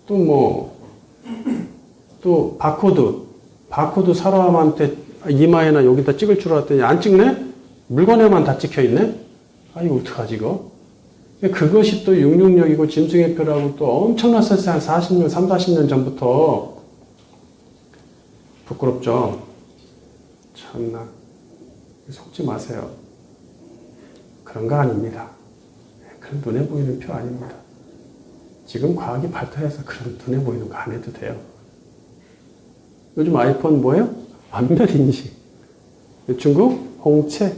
또 바코드 사람한테 이마에나 여기다 찍을 줄 알았더니 안 찍네? 물건에만 다 찍혀있네? 이거 어떡하지 이거? 그것이 또 666이고 짐승의 표라고 또 엄청났었어요. 한 40년, 40년 전부터. 부끄럽죠? 참나. 속지 마세요. 그런 거 아닙니다. 그런 눈에 보이는 표 아닙니다. 지금 과학이 발달해서 그런 눈에 보이는 거 안 해도 돼요. 요즘 아이폰 뭐예요? 완벽 인식. 중국 홍채.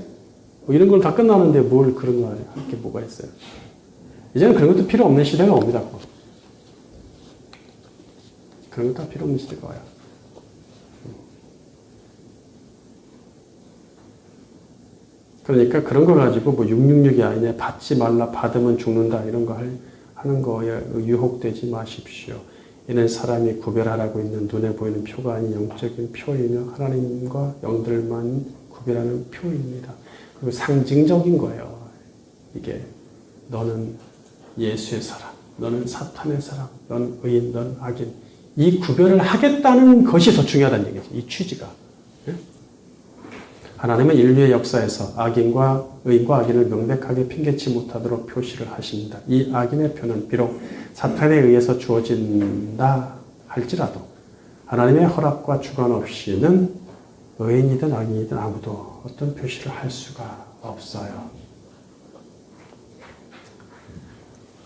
뭐 이런 걸 다 끝나는데 뭘 그런 거 할 게 뭐가 있어요. 이제는 그런 것도 필요 없는 시대가 옵니다. 그런 것도 다 필요 없는 시대가 와요. 그러니까 그런 걸 가지고 뭐 666이 아니냐, 받지 말라, 받으면 죽는다, 이런 거 하는 거에 유혹되지 마십시오. 이는 사람이 구별하라고 있는 눈에 보이는 표가 아닌 영적인 표이며 하나님과 영들만 구별하는 표입니다. 그리고 상징적인 거예요. 이게 너는 예수의 사람, 너는 사탄의 사람, 너는 의인, 너는 악인. 이 구별을 하겠다는 것이 더 중요하다는 얘기죠. 이 취지가. 하나님은 인류의 역사에서 악인과 의인과 악인을 명백하게 핑계치 못하도록 표시를 하십니다. 이 악인의 표는 비록 사탄에 의해서 주어진다 할지라도 하나님의 허락과 주관 없이는 의인이든 악인이든 아무도 어떤 표시를 할 수가 없어요.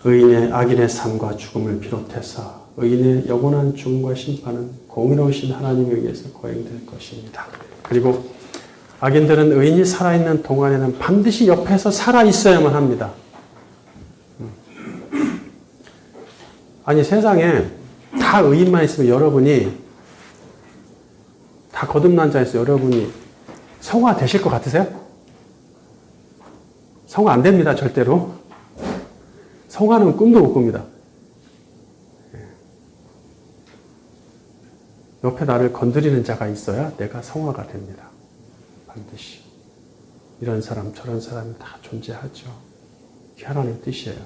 의인의 악인의 삶과 죽음을 비롯해서 의인의 영원한 죽음과 심판은 공의로우신 하나님에 의해서 거행될 것입니다. 그리고 악인들은 의인이 살아있는 동안에는 반드시 옆에서 살아있어야만 합니다. 아니 세상에 다 의인만 있으면 여러분이 다 거듭난 자 있어요. 여러분이 성화 되실 것 같으세요? 성화 안 됩니다. 절대로. 성화는 꿈도 못 꿉니다. 옆에 나를 건드리는 자가 있어야 내가 성화가 됩니다. 반드시. 이런 사람 저런 사람이 다 존재하죠. 그게 하나님의 뜻이에요.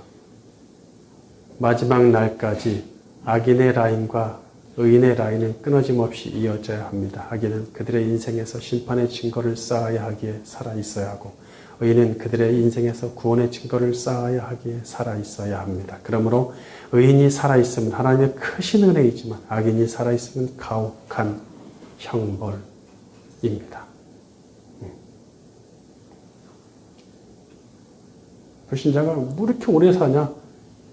마지막 날까지 악인의 라인과 의인의 라인은 끊어짐 없이 이어져야 합니다. 악인은 그들의 인생에서 심판의 증거를 쌓아야 하기에 살아있어야 하고 의인은 그들의 인생에서 구원의 증거를 쌓아야 하기에 살아있어야 합니다. 그러므로 의인이 살아있으면 하나님의 크신 은혜이지만 악인이 살아있으면 가혹한 형벌입니다. 불신자가 뭐 이렇게 오래 사냐?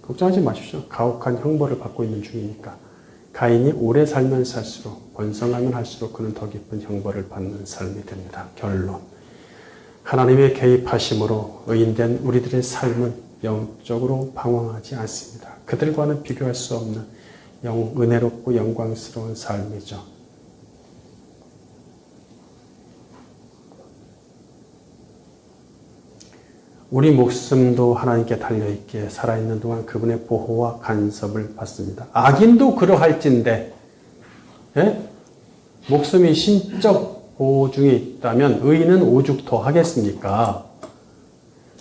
걱정하지 마십시오. 가혹한 형벌을 받고 있는 중이니까. 가인이 오래 살면 살수록 번성하면 할수록 그는 더 깊은 형벌을 받는 삶이 됩니다. 결론. 하나님의 개입하심으로 의인된 우리들의 삶은 영적으로 방황하지 않습니다. 그들과는 비교할 수 없는 은혜롭고 영광스러운 삶이죠. 우리 목숨도 하나님께 달려있기에 살아있는 동안 그분의 보호와 간섭을 받습니다. 악인도 그러할진데 예? 목숨이 신적 보호 중에 있다면 의인은 오죽 더 하겠습니까?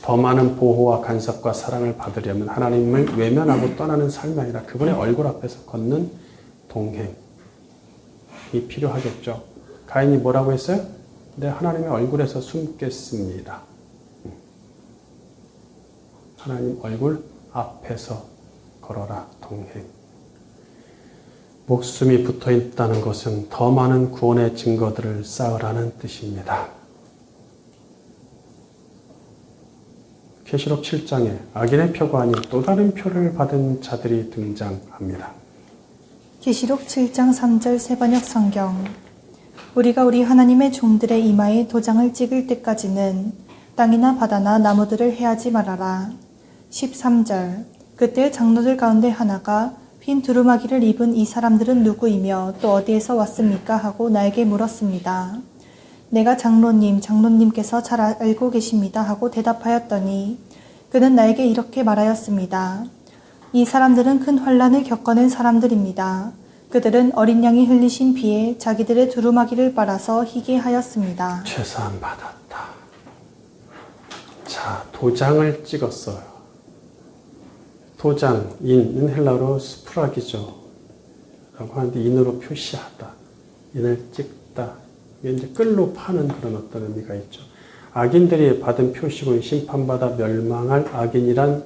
더 많은 보호와 간섭과 사랑을 받으려면 하나님을 외면하고 떠나는 삶이 아니라 그분의 얼굴 앞에서 걷는 동행이 필요하겠죠. 가인이 뭐라고 했어요? 네, 하나님의 얼굴에서 숨겠습니다. 하나님 얼굴 앞에서 걸어라 동행. 목숨이 붙어 있다는 것은 더 많은 구원의 증거들을 쌓으라는 뜻입니다. 계시록 7장에 악인의 표가 아닌 또 다른 표를 받은 자들이 등장합니다. 계시록 7장 3절 새번역 성경. 우리가 우리 하나님의 종들의 이마에 도장을 찍을 때까지는 땅이나 바다나 나무들을 해하지 말아라. 13절. 그때 장로들 가운데 하나가 흰 두루마기를 입은 이 사람들은 누구이며 또 어디에서 왔습니까? 하고 나에게 물었습니다. 내가 장로님께서 잘 알고 계십니다. 하고 대답하였더니 그는 나에게 이렇게 말하였습니다. 이 사람들은 큰 환난을 겪어낸 사람들입니다. 그들은 어린 양이 흘리신 피에 자기들의 두루마기를 빨아서 희게 하였습니다. 최소한 받았다. 자, 도장을 찍었어요. 도장, 인은 헬라어로 스프라기죠. 라고 하는데 인으로 표시하다. 인을 찍다. 이게 이제 끌로 파는 그런 어떤 의미가 있죠. 악인들이 받은 표식은 심판받아 멸망할 악인이란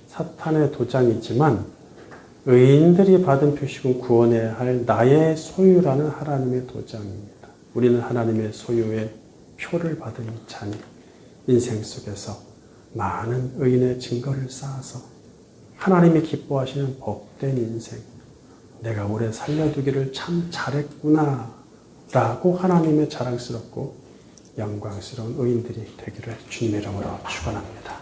사탄의 도장이지만 의인들이 받은 표식은 구원해야 할 나의 소유라는 하나님의 도장입니다. 우리는 하나님의 소유의 표를 받은 자니 인생 속에서 많은 의인의 증거를 쌓아서 하나님이 기뻐하시는 복된 인생, 내가 오래 살려두기를 참 잘했구나 라고 하나님의 자랑스럽고 영광스러운 의인들이 되기를 주님의 이름으로 축원합니다.